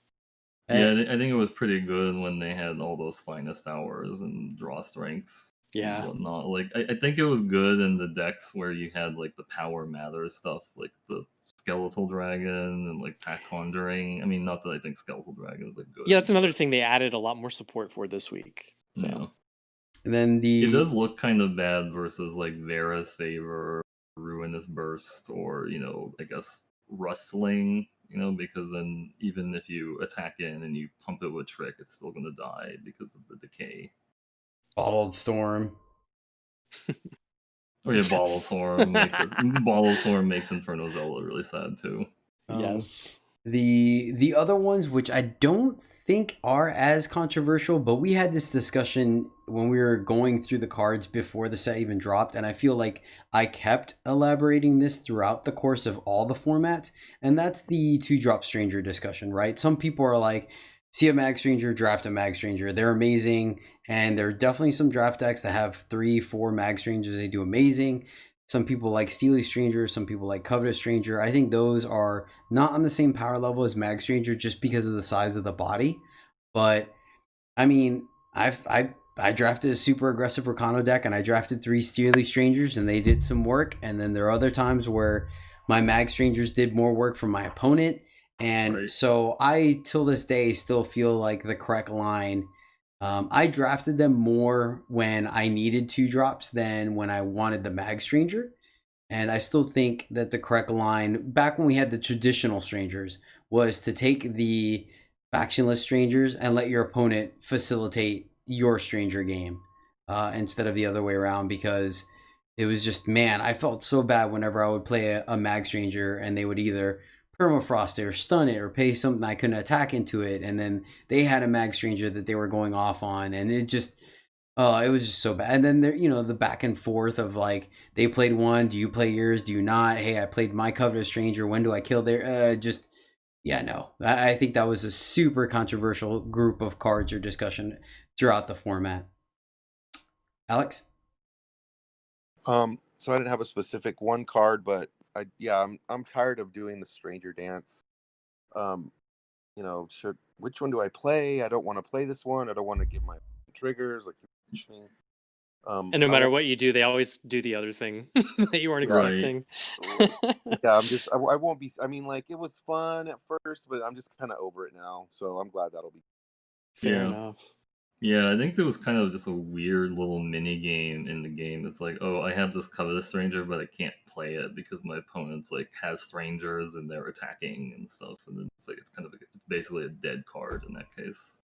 Yeah, I think it was pretty good when they had all those finest hours and draw strengths and whatnot. Like, I think it was good in the decks where you had like the power matter stuff, like the Skeletal Dragon and like Pack Conjuring. I mean, not that I think Skeletal Dragon is like good. Yeah, that's another thing they added a lot more support for this week. So. Yeah. And then it does look kind of bad versus like Vera's Favor, Ruinous Burst, or I guess Rustling. Because then even if you attack in and you pump it with Trick, it's still going to die because of the decay. Bottled Storm. Oh yeah, Bottled Storm makes Inferno Zealot really sad too. Yes. The other ones, which I don't think are as controversial, but we had this discussion when we were going through the cards before the set even dropped, and I feel like I kept elaborating this throughout the course of all the formats, and that's the 2-drop Stranger discussion, right? Some people are like, see a Mag Stranger, draft a Mag Stranger. They're amazing, and there are definitely some draft decks that have 3-4 Mag Strangers. They do amazing. Some people like Steely Stranger, some people like Covetous Stranger. I think those are not on the same power level as Mag Stranger just because of the size of the body. But I mean, I drafted a super aggressive Rakano deck and I drafted 3 Steely Strangers and they did some work. And then there are other times where my Mag Strangers did more work for my opponent. And Right. so I, till this day, still feel like the correct line. I drafted them more when I needed 2 drops than when I wanted the Mag Stranger. And I still think that the correct line, back when we had the traditional strangers, was to take the factionless strangers and let your opponent facilitate your stranger game instead of the other way around, because it was just, man, I felt so bad whenever I would play a mag stranger and they would either permafrost it or stun it or pay something I couldn't attack into it, and then they had a mag stranger that they were going off on, and it just, oh, it was just so bad. And then there, the back and forth of like, they played one, do you play yours, do you not? Hey, I played my covetous stranger, when do I kill their? Just, yeah, no. I think that was a super controversial group of cards or discussion throughout the format. Alex? So I didn't have a specific one card, but I'm tired of doing the stranger dance. Which one do I play? I don't want to play this one. I don't want to give my triggers, like you mentioning. And no matter what you do, they always do the other thing that you weren't Right. expecting. Yeah, I won't be. I mean, like, it was fun at first, but I'm just kind of over it now. So I'm glad that'll be. Fair Yeah. enough. Yeah, I think there was kind of just a weird little mini game in the game. It's like, oh, I have this covetous stranger, but I can't play it because my opponent's like has strangers and they're attacking and stuff. And then it's like it's kind of basically a dead card in that case.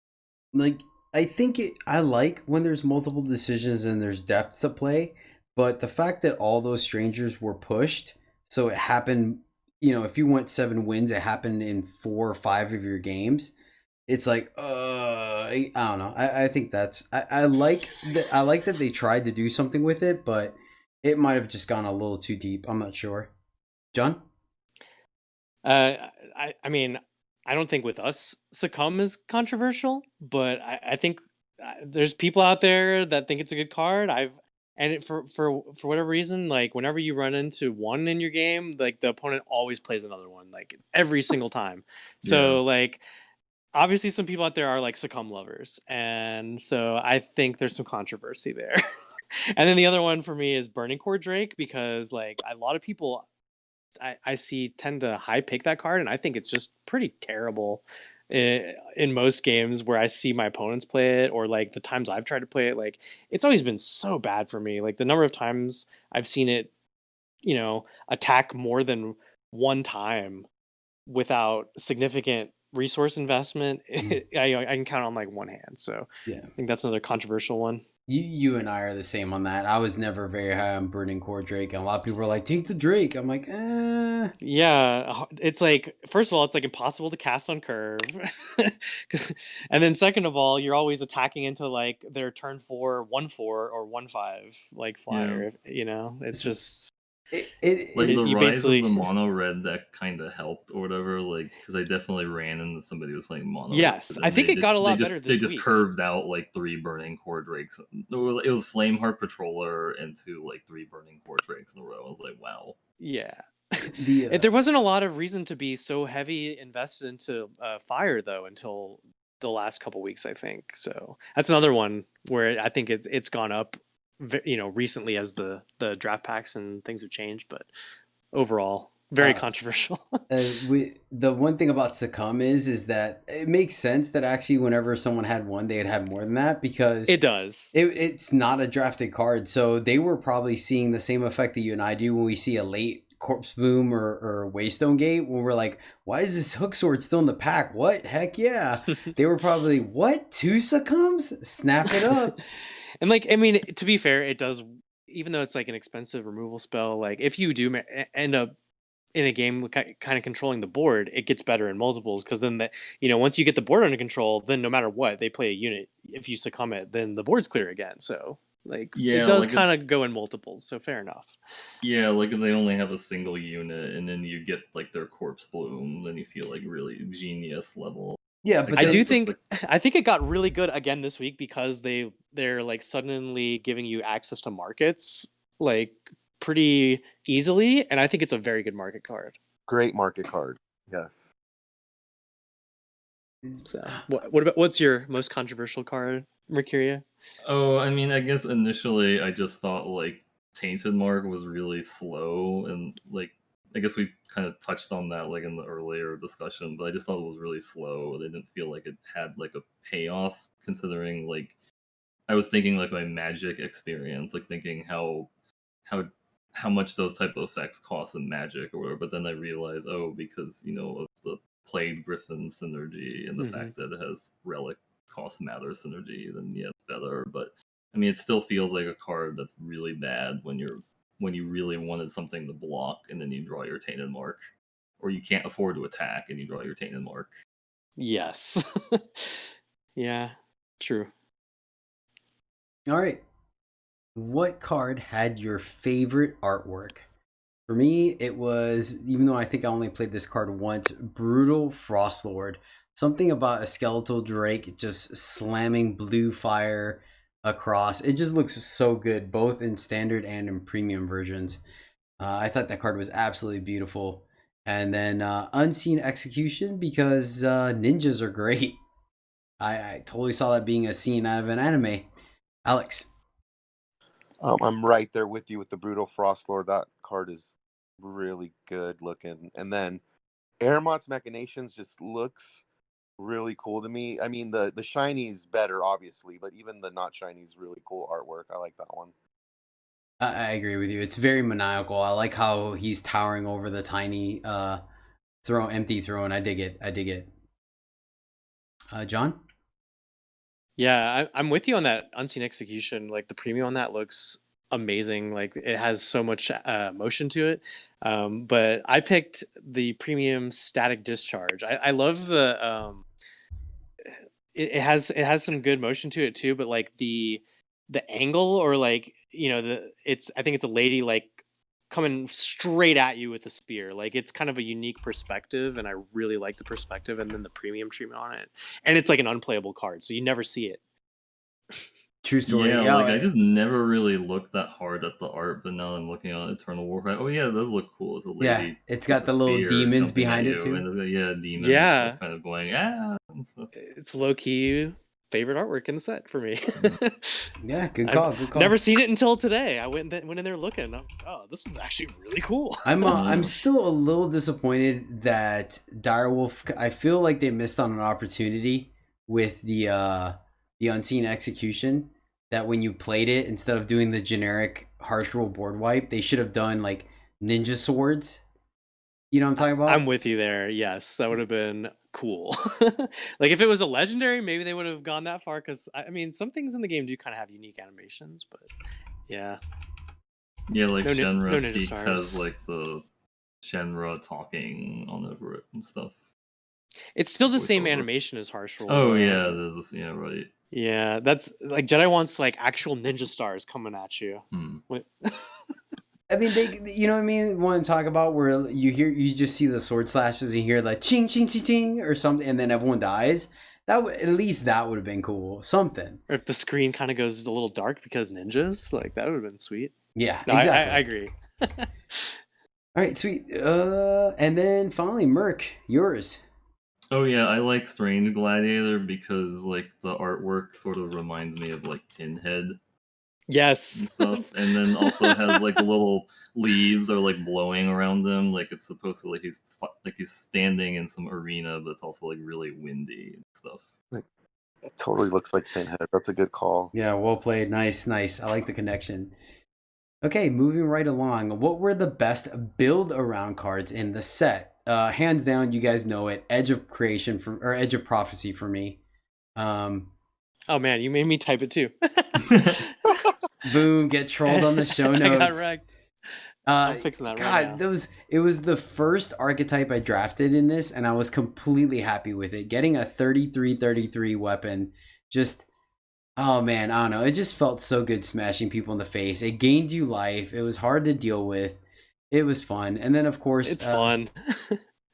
Like, I think I like when there's multiple decisions and there's depth to play, but the fact that all those strangers were pushed, so it happened, if you went 7 wins, it happened in 4 or 5 of your games. It's like, I don't know. I think that's, I like that they tried to do something with it, but it might have just gone a little too deep. I'm not sure. John? I mean, I don't think with us Succumb is controversial, but I think there's people out there that think it's a good card. For whatever reason, like whenever you run into one in your game, like the opponent always plays another one, like every single time. So like obviously some people out there are like Succumb lovers, and so I think there's some controversy there. And then the other one for me is Burning Core Drake, because like a lot of people I see tend to high pick that card, and I think it's just pretty terrible in most games where I see my opponents play it, or like the times I've tried to play it. Like it's always been so bad for me. Like the number of times I've seen it, attack more than one time without significant resource investment, I can count on like one hand. So Yeah. I think that's another controversial one. You and I are the same on that. I was never very high on Burning Core Drake, and a lot of people are like, take the Drake. I'm like, Yeah, it's like, first of all, it's like impossible to cast on curve. And then second of all, you're always attacking into like their turn 4 1/4 or 1/5 like flyer, It's just Like the you rise basically of the mono red deck kind of helped or whatever, like because I definitely ran into somebody who was playing mono. Yes, red, I and think it got a lot better They this just week. curved out like 3 Burning Core Drakes. It was Flameheart Patroller into like 3 Burning Core Drakes in a row. I was like, wow. Yeah. the There wasn't a lot of reason to be so heavy invested into fire though until the last couple weeks, I think. So that's another one where I think it's gone up, recently as the draft packs and things have changed. But overall, very controversial. the one thing about Succumb is that it makes sense that actually whenever someone had one, they'd have more than that, because It does. It's not a drafted card, so they were probably seeing the same effect that you and I do when we see a late Corpse Bloom or Waystone Gate, when we're like, why is this Hook Sword still in the pack? What? Heck yeah. They were probably, what? 2 Succumbs? Snap it up. And like, I mean, to be fair, it does, even though it's like an expensive removal spell, like if you do end up in a game kind of controlling the board, it gets better in multiples, because then once you get the board under control, then no matter what, they play a unit. If you succumb it, then the board's clear again. So like, Yeah, it does like kind of go in multiples. So fair enough. Yeah, like if they only have a single unit and then you get like their Corpse Bloom, then you feel like really genius level. Yeah, Like, but I then, do think I think it got really good again this week, because they're like suddenly giving you access to markets like pretty easily, and I think it's a very good market card. Great market card. Yes. So what's your most controversial card, Mercuria? Oh, I mean, I guess initially I just thought like Tainted Mark was really slow and like I guess we kind of touched on that like in the earlier discussion, but I just thought it was really slow. It didn't feel like it had like a payoff, considering like I was thinking like my magic experience, like thinking how how much those type of effects cost in magic or whatever. But then I realized, oh, because of the Plague Griffin synergy and the fact that it has relic cost matter synergy, then yeah, it's better. But I mean, it still feels like a card that's really bad when you really wanted something to block and then you draw your Tainted Mark, or you can't afford to attack and you draw your Tainted Mark. Yes. Yeah, true. All right. What card had your favorite artwork? For me, it was, even though I think I only played this card once, Brutal Frostlord. Something about a skeletal drake just slamming blue fire across. It just looks so good, both in standard and in premium versions. I thought that card was absolutely beautiful. And then Unseen Execution, because ninjas are great. I totally saw that being a scene out of an anime. Alex. I'm right there with you with the Brutal Frostlord. That card is really good looking. And then Airmont's Machinations just looks really cool to me. I mean, the shiny is better, obviously, but even the not shiny is really cool artwork. I like that one. I agree with you. It's very maniacal. I like how he's towering over the tiny empty throne. I dig it. John? Yeah, I'm with you on that Unseen Execution. Like the premium on that looks amazing. Like it has so much motion to it. But I picked the premium Static Discharge. I love the it has some good motion to it too. But like the angle, or like I think it's a lady like coming straight at you with a spear. Like it's kind of a unique perspective, and I really like the perspective, and then the premium treatment on it. And it's like an unplayable card, so you never see it. True story. Yeah, like I just never really looked that hard at the art, but now I'm looking at Eternal Warfare. Oh yeah, it does look cool. It's a lady. Yeah, it's got the little demons behind it too. And demons. Yeah, kind of going and stuff. It's low key favorite artwork in the set for me. Yeah, good call. Never seen it until today. I went in there looking, and I was like, oh, this one's actually really cool. I'm still a little disappointed that Direwolf. I feel like they missed on an opportunity with the Unseen Execution. That when you played it, instead of doing the generic harsh roll board wipe, they should have done like ninja swords. You know what I'm talking about? I'm with you there. Yes, that would have been cool. Like if it was a legendary, maybe they would have gone that far. Because I mean, some things in the game do kind of have unique animations, but yeah. Yeah, like no Shenra Ninja Speaks Stars. has like the Shenra talking on over it and stuff. It's still the same Voiceover. animation as harsh roll. Oh yeah, it is. Yeah, right. Yeah, that's like Jedi wants like actual ninja stars coming at you. I mean, you know what I mean? Want to talk about where you just see the sword slashes and you hear like ching ching ching ching or something, and then everyone dies. At least that would have been cool. Something. Or if the screen kind of goes a little dark because ninjas, like that would have been sweet. Yeah, no, exactly. I agree. All right, sweet. And then finally, Merc, yours. Oh yeah, I like Strange Gladiator because like the artwork sort of reminds me of like Pinhead Yes. and stuff, and then also has like little leaves are like blowing around him, like it's supposed to like he's standing in some arena, but it's also like really windy and stuff. It totally looks like Pinhead. That's a good call. Yeah, well played. Nice. I like the connection. Okay, moving right along. What were the best build around cards in the set? Hands down, you guys know it. Edge of Prophecy for me. Oh man, you made me type it too. Boom, get trolled on the show notes. I got wrecked. I'm fixing that right now. It was the first archetype I drafted in this, and I was completely happy with it. Getting a 33 weapon, just, oh man, I don't know. It just felt so good smashing people in the face. It gained you life. It was hard to deal with. It was fun. And then, of course... It's fun.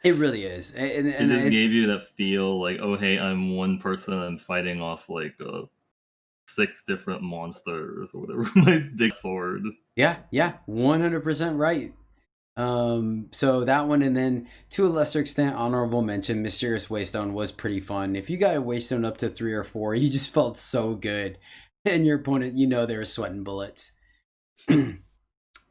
It really is. And it just gave you that feel like, oh hey, I'm one person, I'm fighting off like 6 different monsters or whatever. My big sword. Yeah, 100% right. So that one, and then to a lesser extent, honorable mention, Mysterious Waystone was pretty fun. If you got a Waystone up to 3 or 4, you just felt so good. And your opponent, they were sweating bullets.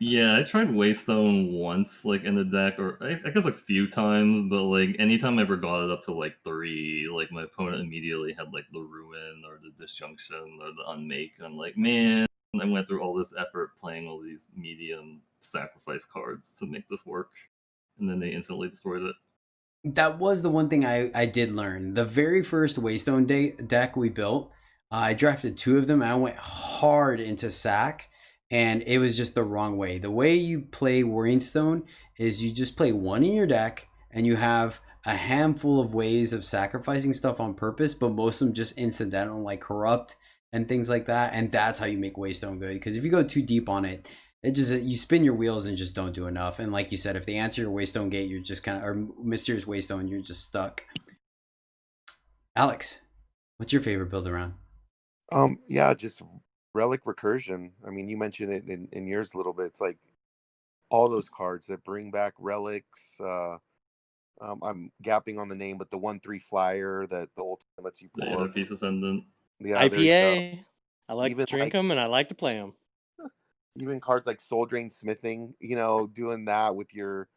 Yeah, I tried Waystone once, like in the deck, or I guess like a few times, but like anytime I ever got it up to like 3, like my opponent immediately had like the Ruin or the Disjunction or the Unmake. And I'm like, man, I went through all this effort playing all these medium sacrifice cards to make this work, and then they instantly destroyed it. That was the one thing I did learn. The very first Waystone deck we built, I drafted 2 of them. And I went hard into sack, and it was just the wrong way. The way you play Waystone is you just play 1 in your deck, and you have a handful of ways of sacrificing stuff on purpose, but most of them just incidental, like Corrupt and things like that. And that's how you make Waystone good. Because if you go too deep on it, it just, you spin your wheels and just don't do enough. And like you said, if they answer your Waystone gate, you're just kind of, or Mysterious Waystone, you're just stuck. Alex, what's your favorite build around? Yeah, just Relic Recursion. I mean, you mentioned it in yours a little bit. It's like all those cards that bring back relics. I'm gapping on the name, but the 1/3 flyer that the ultimate lets you The pull Inner up. Peace Ascendant. Yeah, there you go. IPA. I like Even to drink them and I like to play them. Even cards like Soul Drain Smithing, doing that with your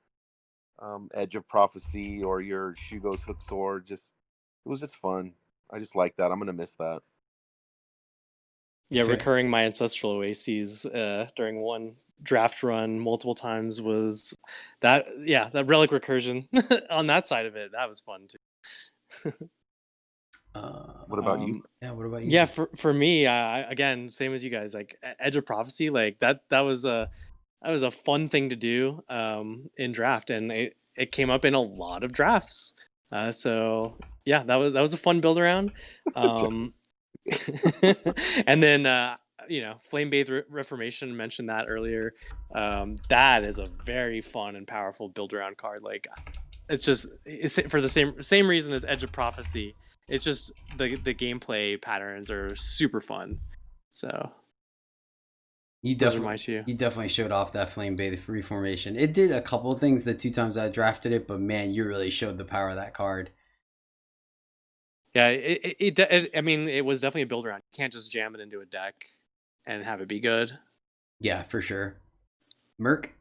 Edge of Prophecy or your Shugo's Hook Sword, it was just fun. I just like that. I'm gonna miss that. Yeah, Fair. recurring my Ancestral Oases during one draft run multiple times was that. Yeah, that Relic Recursion on that side of it, that was fun too. What about you? Yeah, what about you? Yeah, for me, again, same as you guys. Like Edge of Prophecy, like that was a fun thing to do in draft, and it came up in a lot of drafts. So yeah, that was a fun build around. And then Flame Bathed Reformation, mentioned that earlier. That is a very fun and powerful build around card. Like it's for the same reason as Edge of Prophecy. It's just the gameplay patterns are super fun. So those are my 2. You definitely showed off that Flame Bathed Reformation. It did a couple of things the 2 times I drafted it, but man, you really showed the power of that card. Yeah, I mean, it was definitely a build around. You can't just jam it into a deck and have it be good. Yeah, for sure. Merc?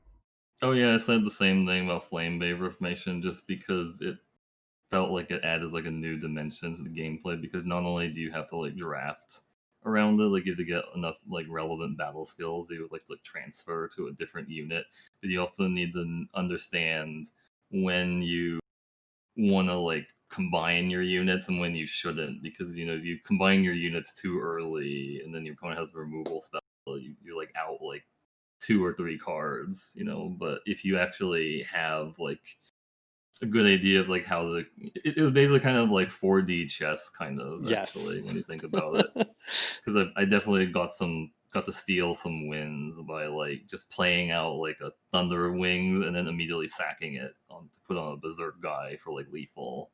Oh yeah, I said the same thing about Flame Bathed Reformation, just because it felt like it added like a new dimension to the gameplay, because not only do you have to like draft around it, like you have to get enough like relevant battle skills you would like to like transfer to a different unit, but you also need to understand when you want to like combine your units and when you shouldn't, because if you combine your units too early and then your opponent has a removal spell, you're like out like 2 or 3 cards, but if you actually have like a good idea of like how it was basically kind of like 4D chess kind of, Yes. actually, when you think about it, because I definitely got to steal some wins by like just playing out like a Thunder of Wings and then immediately sacking it to put on a Berserk guy for like lethal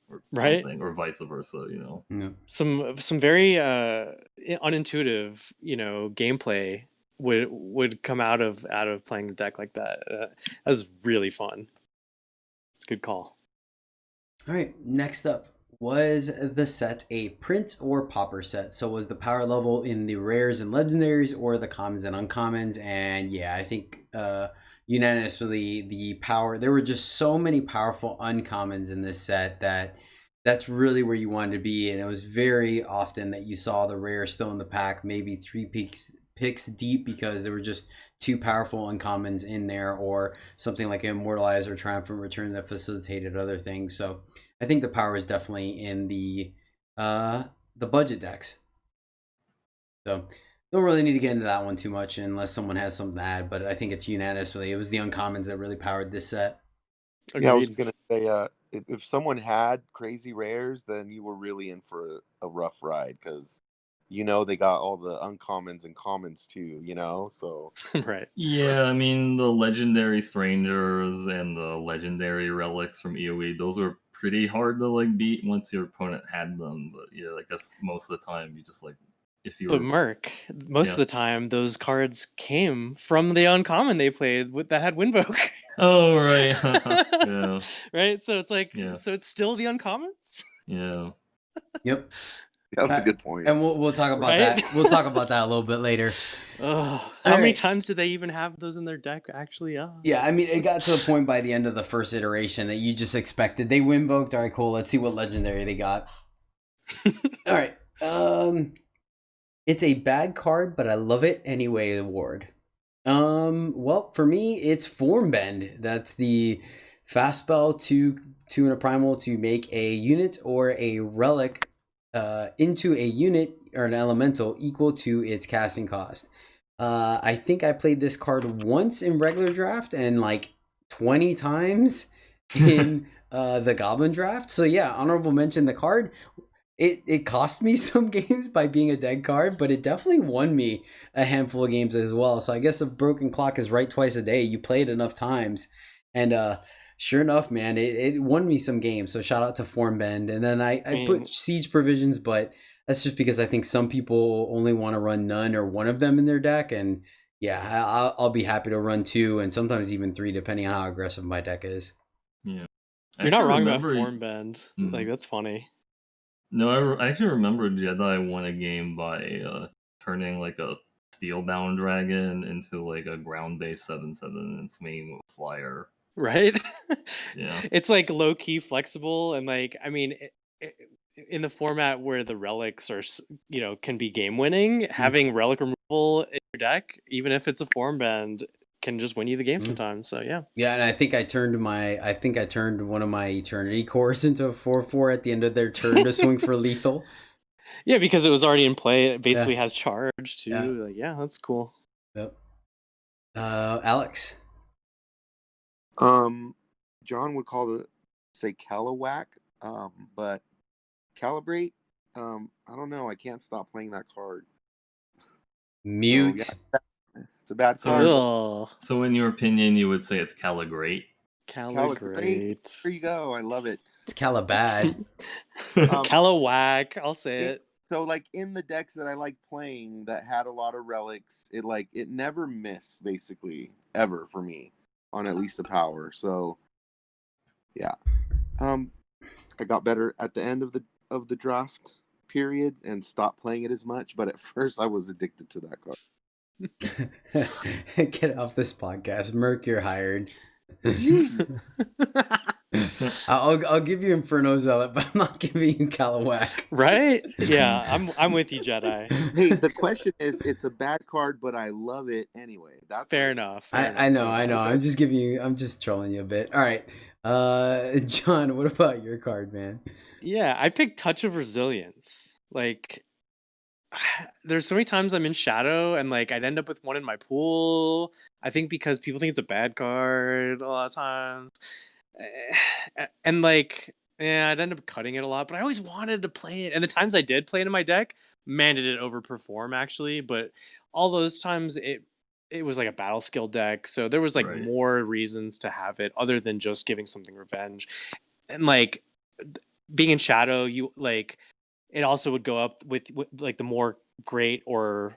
or Right? something, or vice versa. Yeah. Some very unintuitive gameplay would come out of playing the deck like that. That was really fun. It's a good call. All right, next up, was the set a print or popper set? So was the power level in the rares and legendaries or the commons and uncommons? And yeah, I think unanimously the power, there were just so many powerful uncommons in this set that's really where you wanted to be. And it was very often that you saw the rare still in the pack, maybe 3 picks deep, because there were just 2 powerful uncommons in there, or something like Immortalize or Triumphant Return that facilitated other things. So I think the power is definitely in the budget decks. So don't really need to get into that one too much unless someone has something to add, but I think it's unanimously, it was the uncommons that really powered this set. Agreed. Yeah, I was gonna say, if someone had crazy rares, then you were really in for a rough ride, because they got all the uncommons and commons too, so Right. Yeah, I mean, the legendary strangers and the legendary relics from EOE, those are pretty hard to like beat once your opponent had them. But yeah, I guess most of the time you just like, if you But were Merc, most of the time those cards came from the uncommon they played that had Windvoke. Oh right. Yeah. Right? So it's like, Yeah. so it's still the uncommons? Yeah. Yep. That's a good point. And we'll talk about Right? that. We'll talk about that a little bit later. How All many right. times do they even have those in their deck? Actually, Yeah, I mean, it got to the point by the end of the first iteration that you just expected. They windboked. All right, cool. Let's see what legendary they got. All right. It's a bad card, but I love it anyway award. Well, for me, it's Form Bend. That's the fast spell two and a primal to make a unit or a relic into a unit or an elemental equal to its casting cost. I think I played this card once in regular draft and like 20 times in the Goblin draft. So yeah, honorable mention the card. It cost me some games by being a dead card, but it definitely won me a handful of games as well. So I guess a broken clock is right twice a day. You play it enough times, and sure enough, man, it won me some games. So shout out to Form Bend. And then I put Siege Provisions, but that's just because I think some people only want to run none or one of them in their deck. And yeah, I'll be happy to run 2 and sometimes even 3, depending on how aggressive my deck is. Yeah. you're not wrong about Form Bend. Like, that's funny. No, I actually remember Jedi won a game by turning like a Steelbound Dragon into like a ground-based 7/7 and swinging with a flyer. Right? Yeah. It's like low-key flexible, and like, I mean, in the format where the relics are, can be game-winning, having relic removal in your deck, even if it's a Form Bend, can just win you the game sometimes. So yeah. Yeah, and I think I turned one of my Eternity cores into a 4/4 at the end of their turn to swing for lethal. Yeah, because it was already in play. It basically has charge too. Yeah. Like, yeah, that's cool. Yep. Alex. John would say Caliwhack, but Calibrate. I don't know. I can't stop playing that card. Mute. So, yeah, it's a bad card. So in your opinion, you would say it's Caligrate? Caligrate. There you go. I love it. It's Calibad. Caliwhack. I'll say it. So like in the decks that I like playing that had a lot of relics, it never missed basically ever for me on at least the power. So yeah. I got better at the end of the draft period and stopped playing it as much, but at first I was addicted to that card. Get off this podcast. Merc, you're hired. I'll give you Inferno Zealot, but I'm not giving you Caliwhack. Right? Yeah, I'm with you, Jedi. Hey, the question is, it's a bad card, but I love it anyway. That's fair enough. I know. I'm just trolling you a bit. All right. John, what about your card, man? Yeah, I picked Touch of Resilience. Like, there's so many times I'm in Shadow and like I'd end up with one in my pool. I think because people think it's a bad card a lot of times. And like, yeah, I'd end up cutting it a lot, but I always wanted to play it. And the times I did play it in my deck, man, did it overperform actually. But all those times it was like a battle skill deck. So there was like more reasons to have it other than just giving something revenge. And like being in Shadow, you like, it also would go up with like the more great or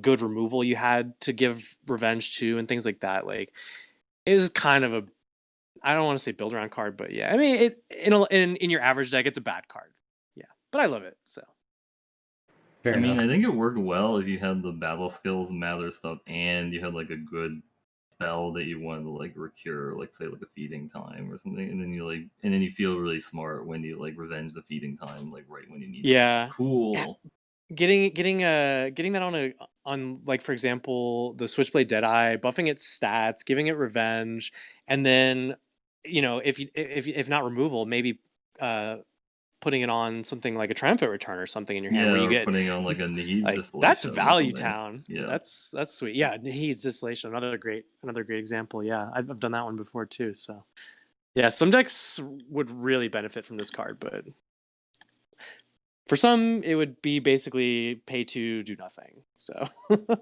good removal you had to give revenge to and things like that. Like, it is kind of a, I don't want to say build around card, but yeah, I mean, in your average deck, it's a bad card. Yeah, but I love it. So I think it worked well if you had the battle skills matter stuff and you had like a good spell that you wanted to like recure, like say like a feeding time or something, and then you feel really smart when you like revenge the feeding time like right when you need it. Cool. Getting that on like, for example, the Switchblade Deadeye, buffing its stats, giving it revenge, and then if not removal, maybe putting it on something like a Triumphant Return or something in your hand where you get putting on like a Needs like, Distillation. that's Value Town. Yeah, that's sweet. Yeah, Needs Distillation, another great example. Yeah, I've done that one before too. So yeah, some decks would really benefit from this card, but for some it would be basically pay to do nothing. So all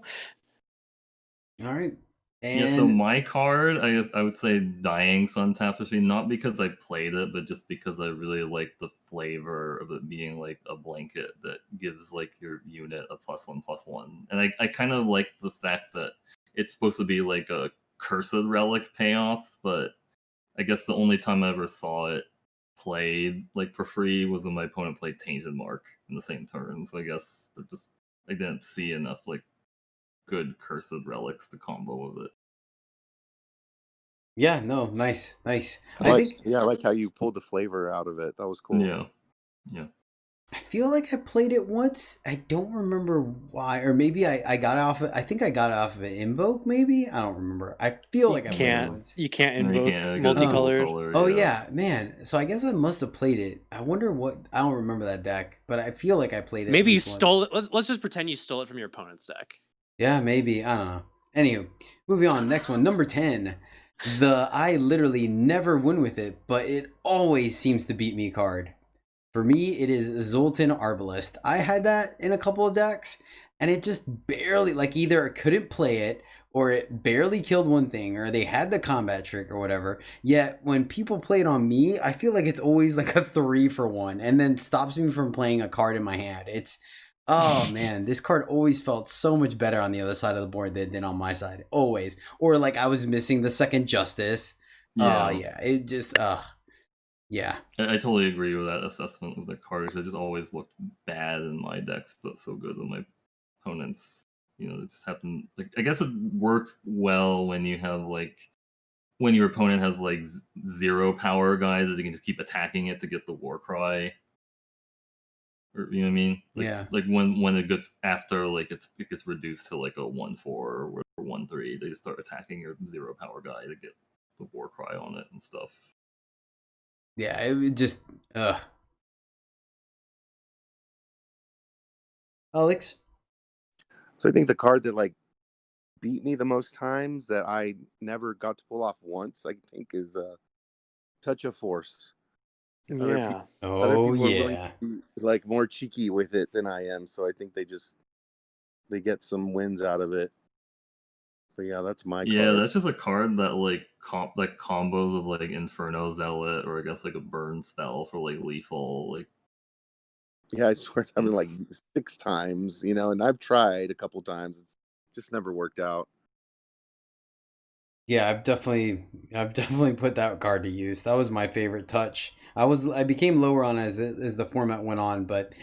right. And so my card, I would say Dying Sun Tapestry, not because I played it, but just because I really like the flavor of it being like a blanket that gives like your unit a +1/+1. And I kind of like the fact that it's supposed to be like a Cursed Relic payoff, but I guess the only time I ever saw it played like for free was when my opponent played Tainted Mark in the same turn. So I guess I didn't see enough like good cursed relics to combo with it. Yeah, no, nice. I I like, think yeah, I like how you pulled the flavor out of it. That was cool. Yeah. I feel like I played it once. I don't remember why, or maybe I got it off. I think I got it off of an invoke. Maybe I don't remember. I feel like I played it once. You can't No, you invoke can't, 'cause it's multicolored. multicolored, Oh yeah, man. So I guess I must have played it. I wonder what. I don't remember that deck, but I feel like I played it. Maybe at you least once. stole it. Let's just pretend you stole it from your opponent's deck. Yeah, maybe. I don't know. Anywho, moving on. Next one, number 10. I literally never win with it, but it always seems to beat me card. For me, it is Zoltan Arbalest. I had that in a couple of decks, and it just barely, like, either couldn't play it, or it barely killed one thing, or they had the combat trick or whatever. Yet, when people play it on me, I feel like it's always like a 3-for-1, and then stops me from playing a card in my hand. Oh man, this card always felt so much better on the other side of the board than on my side. Always. Or like I was missing the second Justice. Yeah. Yeah. It just, yeah. I totally agree with that assessment of the card. It just always looked bad in my decks, but so good in my opponents. You know, it just happened. Like, I guess it works well when you have like when your opponent has like 0 power guys, as you can just keep attacking it to get the war cry. Or, you know what I mean? Like, Yeah. Like when it gets after like it gets reduced to like a 1/4 or 1/3, they just start attacking your 0 power guy to get the war cry on it and stuff. Yeah, it just, Alex? So I think the card that like beat me the most times that I never got to pull off once, I think, is Touch of Force. Other Yeah. Other Oh, people are willing yeah. to be like more cheeky with it than I am, so I think they get some wins out of it. But yeah, that's my Yeah, card. that's just a card that like combos of like Inferno Zealot, or I guess like a burn spell for like lethal. Like, Yeah, I swear it's happened like 6 times, and I've tried a couple times. It's just never worked out. Yeah, I've definitely put that card to use. That was my favorite touch. I became lower on as the format went on, but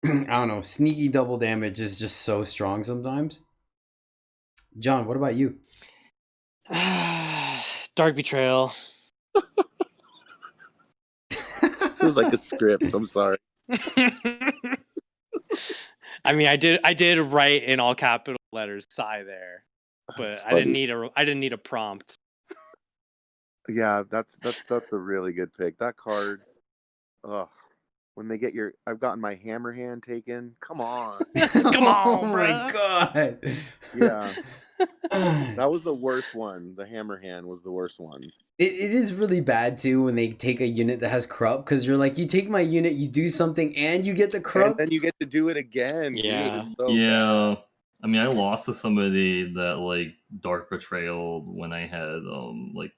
I don't know. Sneaky double damage is just so strong sometimes. John, what about you? Dark Betrayal. It was like a script. I'm sorry. I mean, I did write in all capital letters "sigh" there, but I didn't need a prompt. Yeah, that's a really good pick. That card, ugh. When they get I've gotten my hammer hand taken. Come on. Come on, oh bro. my god. Yeah. That was the worst one. The hammer hand was the worst one. It is really bad too when they take a unit that has corrupt, because you're like, you take my unit, you do something, and you get the corrupt. And then you get to do it again. Yeah. Dude, it's so yeah. bad. I mean, I lost to somebody that like Dark Betrayal when I had like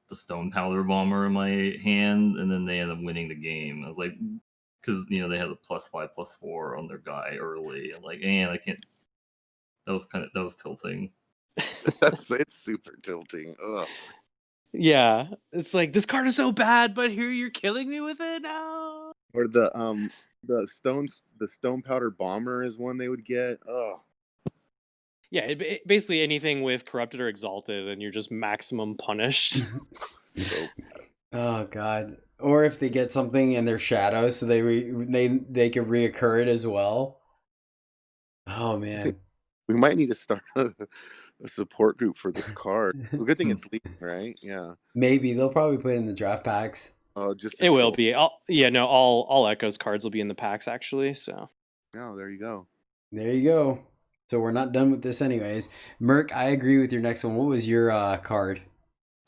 the Stone Powder Bomber in my hand, and then they ended up winning the game. I was like, because they had a +5/+4 on their guy early, and like, and I can't. That was tilting. It's super tilting. Ugh. Yeah, it's like, this card is so bad, but here you're killing me with it now. Or the stone powder bomber is one they would get. Oh. Yeah, basically anything with corrupted or exalted, and you're just maximum punished. Oh god. Or if they get something in their shadows, so they can reoccur it as well. Oh man. We might need to start a support group for this card. The good thing it's leaving, right? Yeah. Maybe they'll probably put it in the draft packs. Oh, just It will be. All Echoes cards will be in the packs actually. So. Oh, there you go. There you go. So we're not done with this anyways. Merc, I agree with your next one. What was your card?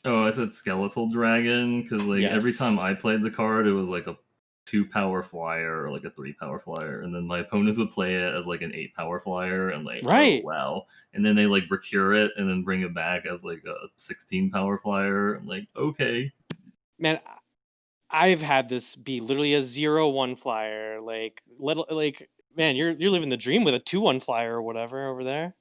Oh, I said Skeletal Dragon, because like every time I played the card, it was like a 2-power flyer or like a 3-power flyer, and then my opponents would play it as like an 8-power flyer, and like, oh, wow, and then they like recure it and then bring it back as like a 16-power flyer. I'm like, okay, man, I've had this be literally a 0/1 flyer. Like, man, you're living the dream with a 2/1 flyer or whatever over there.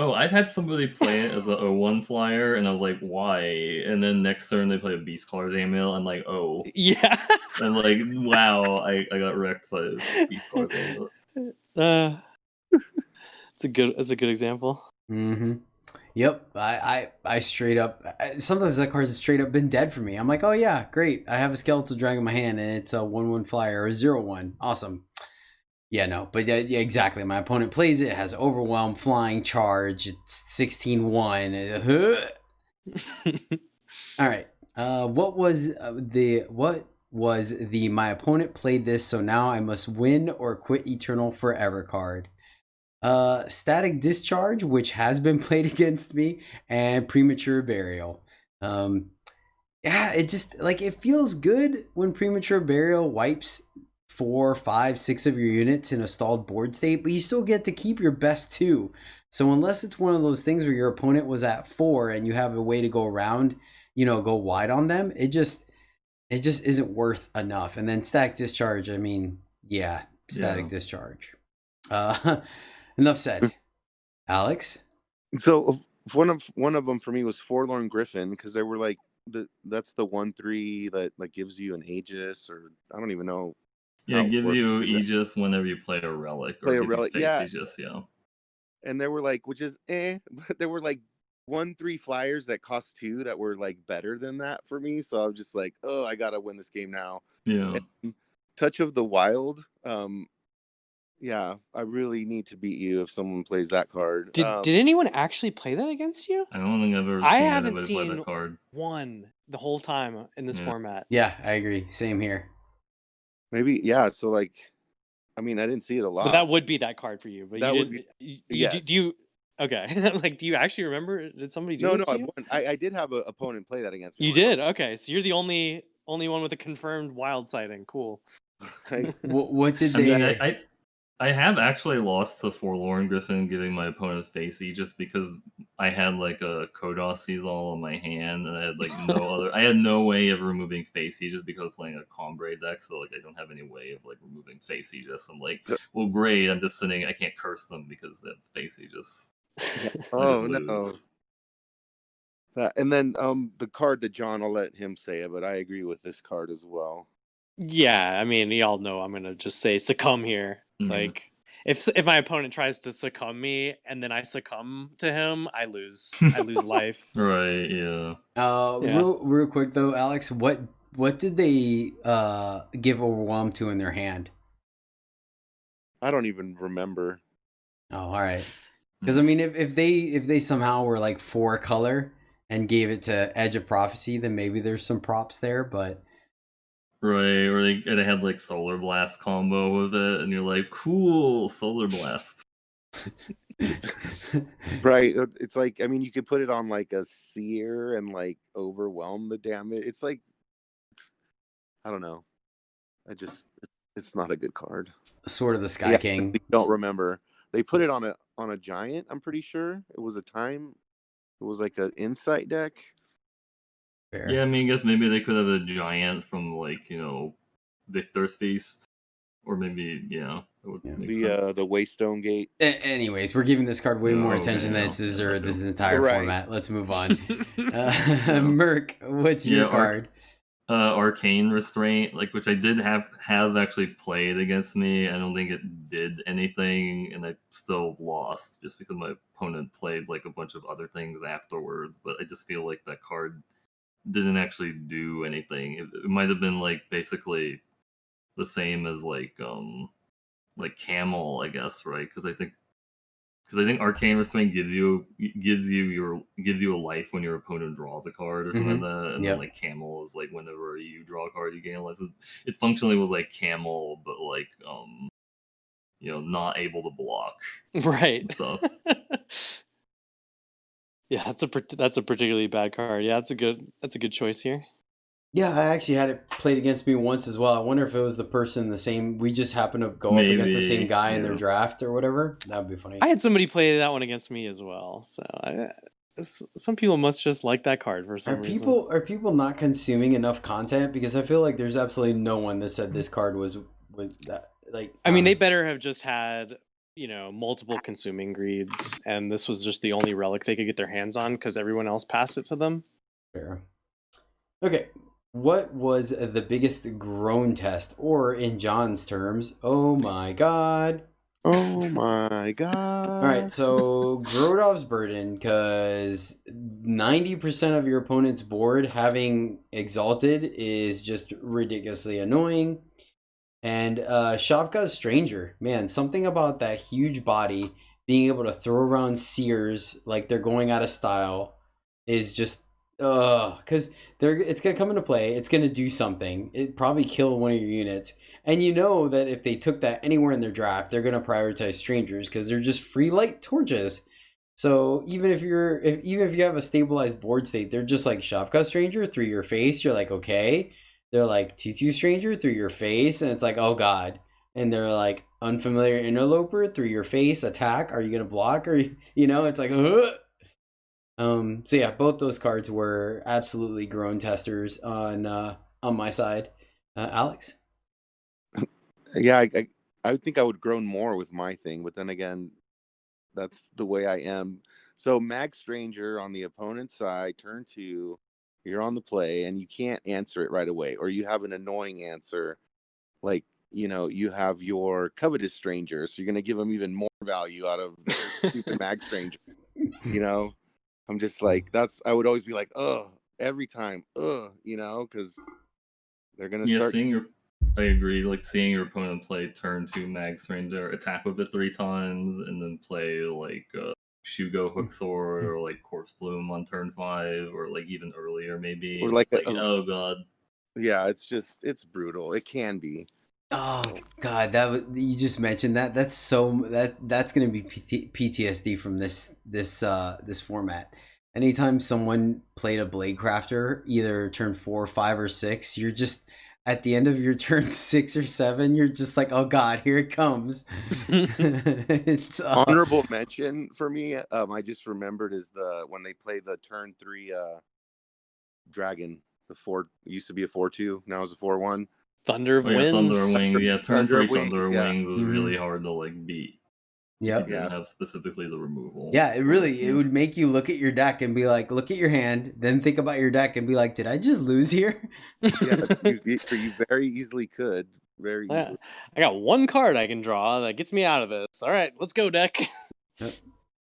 Oh, I've had somebody play it as a one flyer, and I was like, why? And then next turn they play a Beast Card Amiel. I'm like, oh. Yeah. I'm like, wow, I got wrecked by Beast Card Amiel. It's a good example. Mm-hmm. Yep. I straight up. Sometimes that card's straight up been dead for me. I'm like, oh yeah, great. I have a Skeletal Dragon in my hand, and it's a 1/1 flyer or a 0/1. Awesome. Yeah, no, but yeah, exactly. My opponent plays it, has Overwhelm, Flying, Charge, it's 16/1. All right. What was the my opponent played this, so now I must win or quit Eternal forever card? Static Discharge, which has been played against me, and Premature Burial. Yeah, it just like it feels good when Premature Burial wipes 4, 5, 6 of your units in a stalled board state, but you still get to keep your best 2. So unless it's one of those things where your opponent was at 4 and you have a way to go around, go wide on them, it just isn't worth enough. And then Static Discharge, I mean, yeah, Static Discharge. Enough said. Alex? So one of them for me was Forlorn Griffin, because they were like that's the 1/3 that like gives you an Aegis, or I don't even know. Yeah, it gives you Aegis whenever you play a relic. Play a relic, yeah. Aegis, yeah. And they were like, which is but there were like 1/3 flyers that cost 2 that were like better than that for me. So I was just like, oh, I gotta win this game now. Yeah. And Touch of the Wild. Yeah, I really need to beat you if someone plays that card. Did anyone actually play that against you? I don't think I've ever I seen haven't anybody seen play that card. one the whole time in this format. Yeah, I agree. Same here. Maybe, yeah. So like, I mean, I didn't see it a lot. But that would be that card for you. But that you would didn't. be, Yes. yes. Do you? Okay. Like, do you actually remember? Did somebody do this? No. I did have an opponent play that against me. You did. Okay, so you're the only one with a confirmed wild sighting. Cool. What did they? I mean, I have actually lost to Forlorn Griffin giving my opponent Facey just because I had like a Kodos Seasol in my hand, and I had like I had no way of removing Facey just because of playing a Combrade deck, so like I don't have any way of like removing Facey just. I'm like, well, great, I'm just sitting, I can't curse them because they have Facey just. Oh no. And then the card that John, I'll let him say it, but I agree with this card as well. Yeah, I mean, y'all know I'm gonna just say succumb here. Mm-hmm. Like, if my opponent tries to succumb me and then I succumb to him, I lose. I lose life. Right? Yeah. Real quick though, Alex, what did they give Overwhelm to in their hand? I don't even remember. Oh, all right. Because I mean, if they somehow were like 4 color and gave it to Edge of Prophecy, then maybe there's some props there, but. Right, or they had like Solar Blast combo with it, and you're like, cool, Solar Blast. Right, it's like, I mean, you could put it on like a Seer and like overwhelm the damage. It's like, I don't know. It's not a good card. Sword of the Sky King. I don't remember. They put it on a giant. I'm pretty sure it was It was like an Insight deck. Fair. Yeah, I mean, I guess maybe they could have a giant from like Victor's Feast, or maybe that would make sense. The Waystone Gate. Anyways, we're giving this card way more attention than it's deserved this entire format. Let's move on. Merc, what's your card? Arcane Restraint, which I did have actually played against me. I don't think it did anything, and I still lost just because my opponent played like a bunch of other things afterwards. But I just feel like that card didn't actually do anything. It might have been like basically the same as like Camel, I guess, right? Because I think Arcane Restraint gives you a life when your opponent draws a card or something like that, and then like Camel is like whenever you draw a card you gain a life. So it functionally was like Camel, but like not able to block. Right. Stuff. Yeah, that's a particularly bad card. Yeah, that's a good choice here. Yeah, I actually had it played against me once as well. I wonder if it was the person the same. We just happened to go up against the same guy in their draft or whatever. That would be funny. I had somebody play that one against me as well. So some people must just like that card for some reason. Are people not consuming enough content? Because I feel like there's absolutely no one that said this card was that. Like, I mean, they better have just had multiple consuming greeds, and this was just the only relic they could get their hands on because everyone else passed it to them. Fair. Okay. What was the biggest groan test, or in John's terms, oh my god? Oh my god. All right, so Grodov's Burden, because 90% of your opponent's board having Exalted is just ridiculously annoying. And Shavka's Stranger, man, something about that huge body being able to throw around seers like they're going out of style is just because it's gonna come into play. It's gonna do something. It probably kill one of your units, and you know that if they took that anywhere in their draft, they're gonna prioritize Strangers because they're just free light torches. So even if you have a stabilized board state, they're just like Shavka Stranger through your face. You're like, okay. They're like 2/2 Stranger through your face, and it's like, oh god. And they're like Unfamiliar Interloper through your face. Attack. Are you gonna block? Or it's like, ugh. So yeah, both those cards were absolutely groan testers on my side. Alex? Yeah, I think I would groan more with my thing, but then again, that's the way I am. So Mag Stranger on the opponent's side, turn 2, you're on the play, and you can't answer it right away, or you have an annoying answer, like you have your Covetous Stranger, so you're gonna give them even more value out of the stupid Mag Stranger. I'm just like, I would always be like, every time, because they're gonna start. I agree. Like seeing your opponent play turn 2 Mag Stranger, attack with it 3 times, and then play like Shugo Hook Sword or like Corpse Bloom on turn 5, or like even earlier maybe. Or like oh god. Yeah, it's brutal. It can be. Oh god, you just mentioned that. That's gonna be PTSD from this format. Anytime someone played a Blade Crafter, either turn 4, 5, or 6, you're just at the end of your turn 6 or 7, you're just like, oh god, here it comes. It's honorable mention for me. I just remembered is when they play the turn 3 dragon. The 4 used to be a 4/2, now it's a 4/1. Thunder of Winds. Thunder Wings. Yeah, turn 3 Thunder yeah. Wings was really hard to like beat. Yep. You didn't have specifically the removal. Yeah, it would make you look at your deck and be like, look at your hand, then think about your deck and be like, did I just lose here? Yeah, you very easily could. Very easily. I got one card I can draw that gets me out of this. All right, let's go, deck.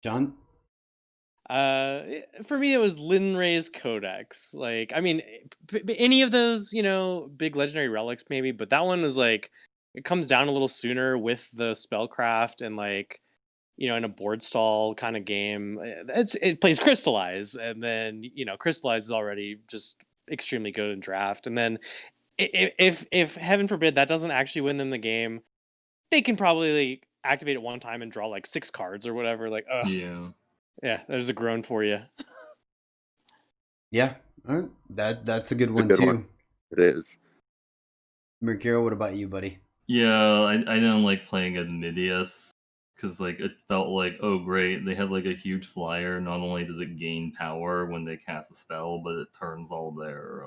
John? For me, it was Linray's Codex. Like, I mean, any of those, big legendary relics, maybe, but that one was like, it comes down a little sooner with the spellcraft and like, in a board stall kind of game. It plays Crystallize, and then Crystallize is already just extremely good in draft. And then if heaven forbid that doesn't actually win them the game, they can probably activate it one time and draw like 6 cards or whatever. Like, ugh. Yeah, there's a groan for you. Yeah, all right. That's a good one too. One. It is. Mercurio, what about you, buddy? Yeah, I didn't like playing at Midias because like it felt like, oh great, they have like a huge flyer. Not only does it gain power when they cast a spell, but it turns all their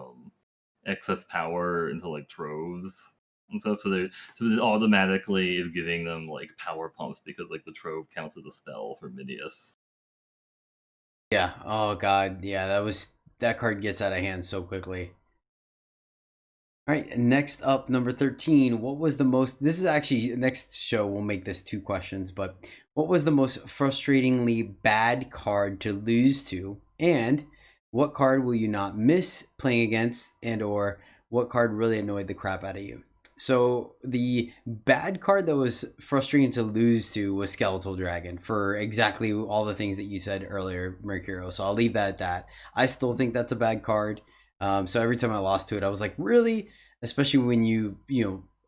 excess power into like troves and stuff. So it automatically is giving them like power pumps because like the trove counts as a spell for Midias. Yeah. Oh god. Yeah. That card gets out of hand so quickly. All right. Next up, number 13. What was the most? This is actually next show. We'll make this 2 questions. But what was the most frustratingly bad card to lose to? And what card will you not miss playing against? And or what card really annoyed the crap out of you? So the bad card that was frustrating to lose to was Skeletal Dragon for exactly all the things that you said earlier, Mercurio. So I'll leave that at that. I still think that's a bad card. So every time I lost to it, I was like, really? Especially when you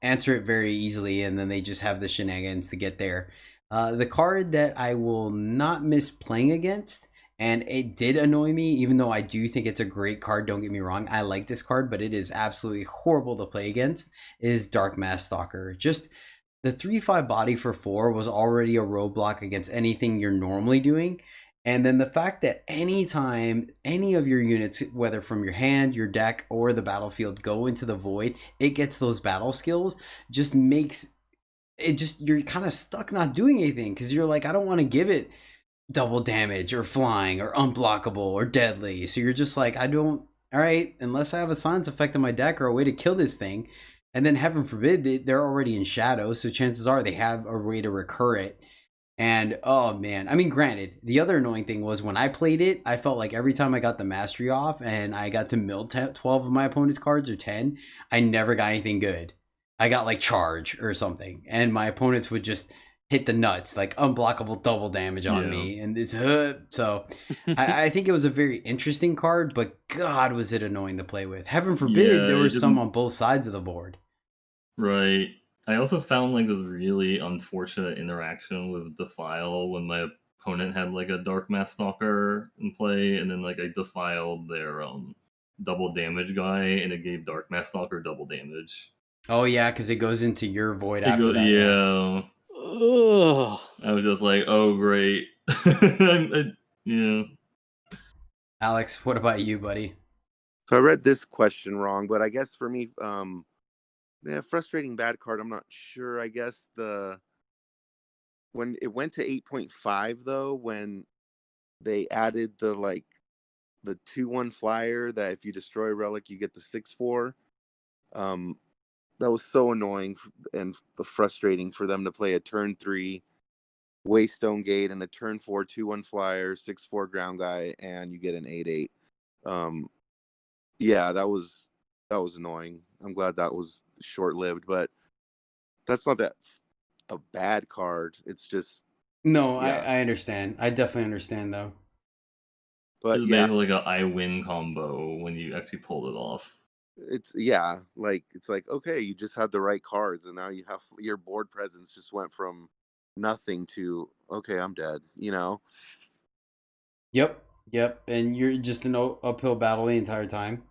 answer it very easily and then they just have the shenanigans to get there. The card that I will not miss playing against, and it did annoy me, even though I do think it's a great card, don't get me wrong. I like this card, but it is absolutely horrible to play against, is Dark Mass Stalker. Just the 3/5 body for 4 was already a roadblock against anything you're normally doing. And then the fact that anytime any of your units, whether from your hand, your deck, or the battlefield, go into the void, it gets those battle skills, just makes it just, you're kind of stuck not doing anything because you're like, I don't want to give it double damage or flying or unblockable or deadly. So you're just like, I don't, all right, unless I have a silence effect on my deck or a way to kill this thing. And then heaven forbid, they're already in shadow. So chances are they have a way to recur it. And oh man, I mean, granted, the other annoying thing was when I played it, I felt like every time I got the mastery off and I got to mill 12 of my opponent's cards or 10, I never got anything good. I got like charge or something, and my opponents would just hit the nuts, like unblockable double damage on me. And it's so I think it was a very interesting card, but God, was it annoying to play with. Heaven forbid there were some on both sides of the board. Right. I also found like this really unfortunate interaction with Defile when my opponent had like a Dark Mass Stalker in play, and then like I defiled their double damage guy, and it gave Dark Mass Stalker double damage. Oh yeah, because it goes into your void It after that. Yeah. Ugh. I was just like, oh great. Yeah. Alex, what about you, buddy? So I read this question wrong, but I guess for me, yeah, frustrating bad card. I'm not sure. I guess when it went to 8.5 though, when they added the 2/1 flyer that if you destroy a relic you get the 6/4. That was so annoying and frustrating for them to play a turn 3 Waystone Gate and a turn 4 2/1 flyer 6/4 ground guy and you get an 8/8. Yeah, that was annoying. I'm glad that was short lived, but that's not that a bad card. It's just No, yeah. I understand. I definitely understand though. But It's yeah, basically like a I win combo when you actually pulled it off. it's like okay, you just had the right cards and now you have your board presence just went from nothing to okay, I'm dead, you know. Yep, and you're just an uphill battle the entire time.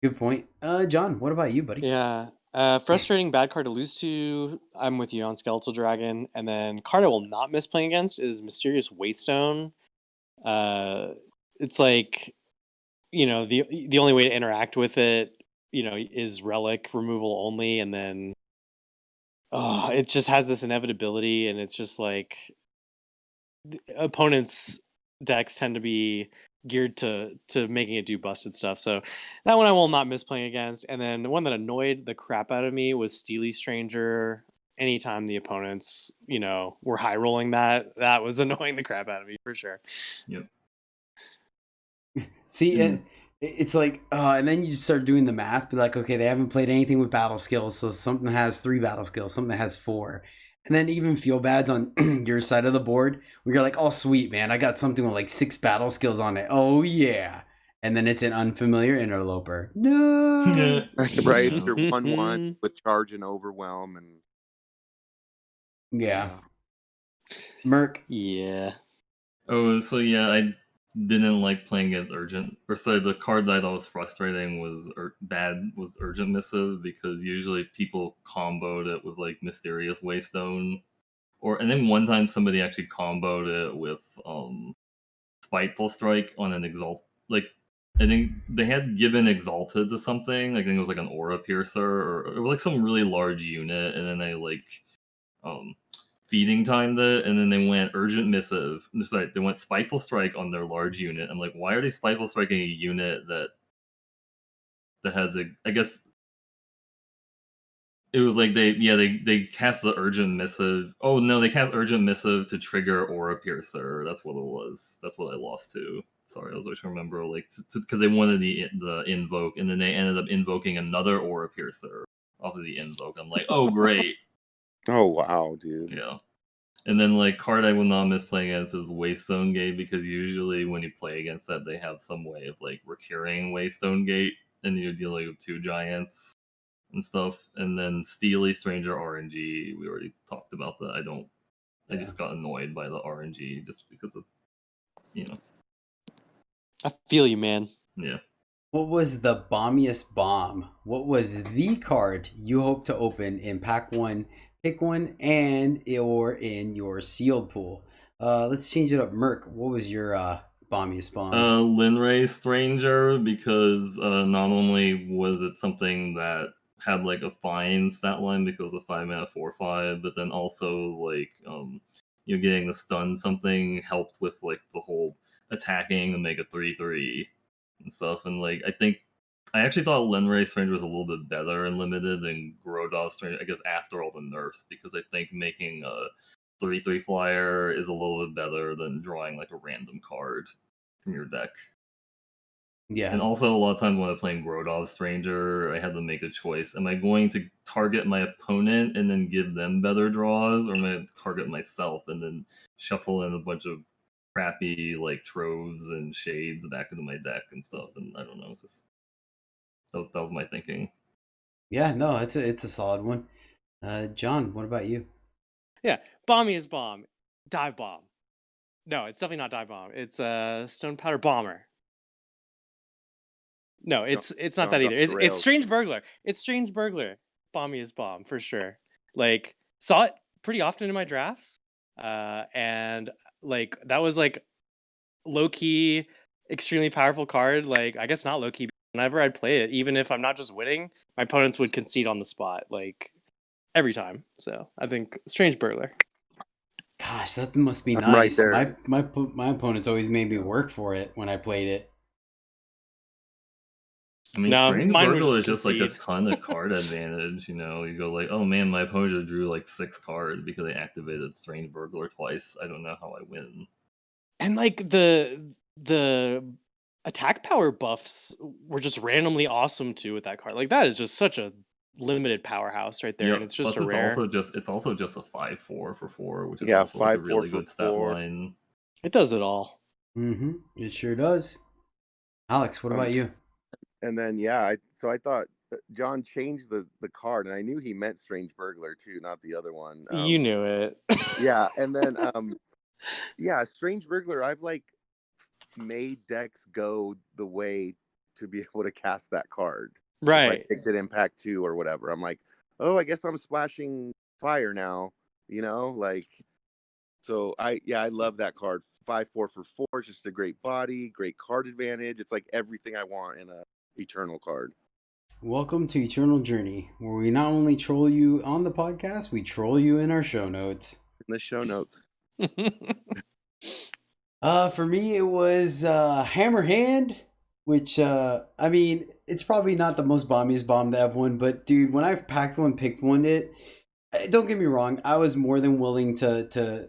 Good point. John, what about you, buddy? Yeah. Frustrating bad card to lose to. I'm with you on Skeletal Dragon. And then card I will not miss playing against is Mysterious Waystone. It's like, the only way to interact with it, is relic removal only, and then it just has this inevitability, and it's just like opponents' decks tend to be geared to making it do busted stuff. So that one I will not miss playing against. And then the one that annoyed the crap out of me was Steely Stranger. Anytime the opponents, were high rolling that was annoying the crap out of me for sure. Yep. See, and it's like, and then you start doing the math, be like, okay, they haven't played anything with battle skills, so something has 3 battle skills, something has 4. And then even feel bads on your side of the board where you're like, oh, sweet, man, I got something with like 6 battle skills on it. Oh, yeah. And then it's an unfamiliar interloper. No. Right, you're 1/1 with charge and overwhelm and yeah. Merc. Yeah. Oh, so yeah, I didn't like playing against Urgent. Or so the card that I thought was frustrating was Urgent Missive, because usually people comboed it with like Mysterious Waystone, and then one time somebody actually comboed it with Spiteful Strike on an Exalt. Like I think they had given Exalted to something. I think it was like an Aura Piercer or like some really large unit, and then they like feeding timed it, and then they went Urgent Missive. Sorry, they went Spiteful Strike on their large unit. I'm like, why are they Spiteful Striking a unit that has a? I guess it was like they cast the Urgent Missive. Oh no, they cast Urgent Missive to trigger Aura Piercer. That's what it was. That's what I lost to. Sorry, I was trying to remember, like, because they wanted the invoke, and then they ended up invoking another Aura Piercer off of the invoke. I'm like, oh great. oh wow, dude. Yeah. And then, like, card I would not miss playing against is Waystone Gate, because usually when you play against that, they have some way of, like, recurring Waystone Gate, and you're dealing with 2 giants and stuff. And then Steely Stranger RNG, we already talked about that. I just got annoyed by the RNG just because of, I feel you, man. Yeah. What was the bombiest bomb? What was the card you hope to open in pack 1? Pick one or in your sealed pool. Let's change it up. Merc, what was your bombiest bomb? Linray Stranger, because not only was it something that had like a fine stat line because of 5-mana 4/5, but then also like getting the stun something helped with like the whole attacking to make a 3/3 and stuff. And like I actually thought Lenray Stranger was a little bit better in limited than Grodov Stranger, I guess after all the nerfs, because I think making a 3/3 flyer is a little bit better than drawing like a random card from your deck. Yeah. And also, a lot of times when I'm playing Grodov Stranger, I had to make a choice. Am I going to target my opponent and then give them better draws, or am I going to target myself and then shuffle in a bunch of crappy like troves and shades back into my deck and stuff? And I don't know. It's just, that was my thinking. Yeah, no, it's a solid one. John, what about you? Yeah, Bomby is bomb. Dive bomb. No, it's definitely not dive bomb. It's Stone Powder Bomber. No, it's not that either. It's Strange Burglar. It's Strange Burglar. Bomby is bomb for sure. Like, saw it pretty often in my drafts, and like that was like low key, extremely powerful card. Like, I guess not low key. Whenever I'd play it, even if I'm not just winning, my opponents would concede on the spot, like every time. So I think Strange Burglar. Gosh, that must be I'm nice. right there. My opponents always made me work for it when I played it. I mean, No, Strange mine would Burglar is just just like a concede. ton of card advantage. You go like, oh man, my opponent just drew like 6 cards because they activated Strange Burglar twice. I don't know how I win. And like the attack power buffs were just randomly awesome too with that card. Like that is just such a limited powerhouse right there, Yep. and it's just Plus, a rare. it's also just a 5/4 for 4, which is Yeah, also like a 5/4 really for good stat 4. line. It does it all. Mm-hmm. It sure does. Alex, what about you? And then I thought John changed the card, and I knew he meant Strange Burglar too, not the other one. You knew it. Yeah, and then Strange Burglar. I've like made decks go the way to be able to cast that card. Right. If I picked it in pack 2 or whatever, I'm like, oh, I guess I'm splashing fire now. Like. So I love that card. 5/4 for 4. It's just a great body, great card advantage. It's like everything I want in a Eternal card. Welcome to EternalJourney, where we not only troll you on the podcast, we troll you in our show notes. In the show notes. For me, it was Hammer Hand, which I mean, it's probably not the most bombiest bomb to have one, but dude, when I picked one, don't get me wrong, I was more than willing to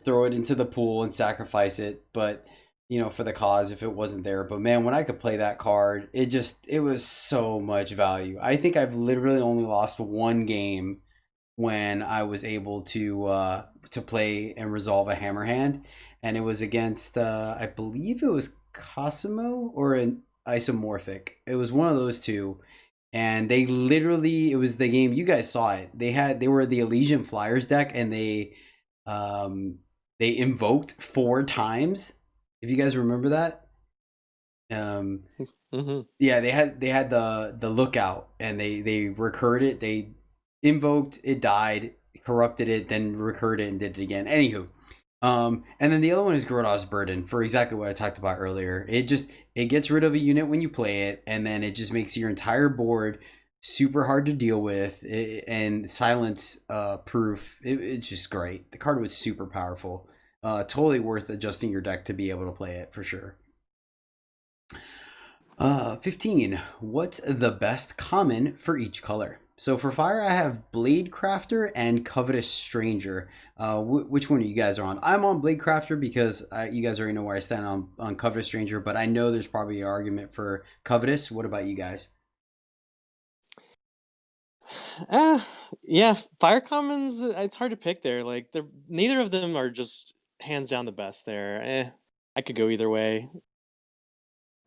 throw it into the pool and sacrifice it, but for the cause if it wasn't there. But man, when I could play that card, it was so much value. I think I've literally only lost one game when I was able to play and resolve a Hammer Hand, and it was against I believe it was Cosimo or an Isomorphic. It was one of those two. And they literally, it was the game, you guys saw it. They were the Elysian Flyers deck, and they invoked 4 times. If you guys remember that. Mm-hmm. Yeah, they had the lookout, and they recurred it. They invoked, it died, corrupted it, then recurred it and did it again. Anywho. And then the other one is Grodov's Burden, for exactly what I talked about earlier. It gets rid of a unit when you play it, and then it just makes your entire board super hard to deal with, and silence proof. It's just great. The card was super powerful. Totally worth adjusting your deck to be able to play it for sure. 15. What's the best common for each color? So for fire, I have Blade Crafter and Covetous Stranger. Which one are you guys on? I'm on Blade Crafter because you guys already know where I stand on Covetous Stranger, but I know there's probably an argument for Covetous. What about you guys? Yeah, fire commons. It's hard to pick there. Like, neither of them are just hands down the best there. I could go either way.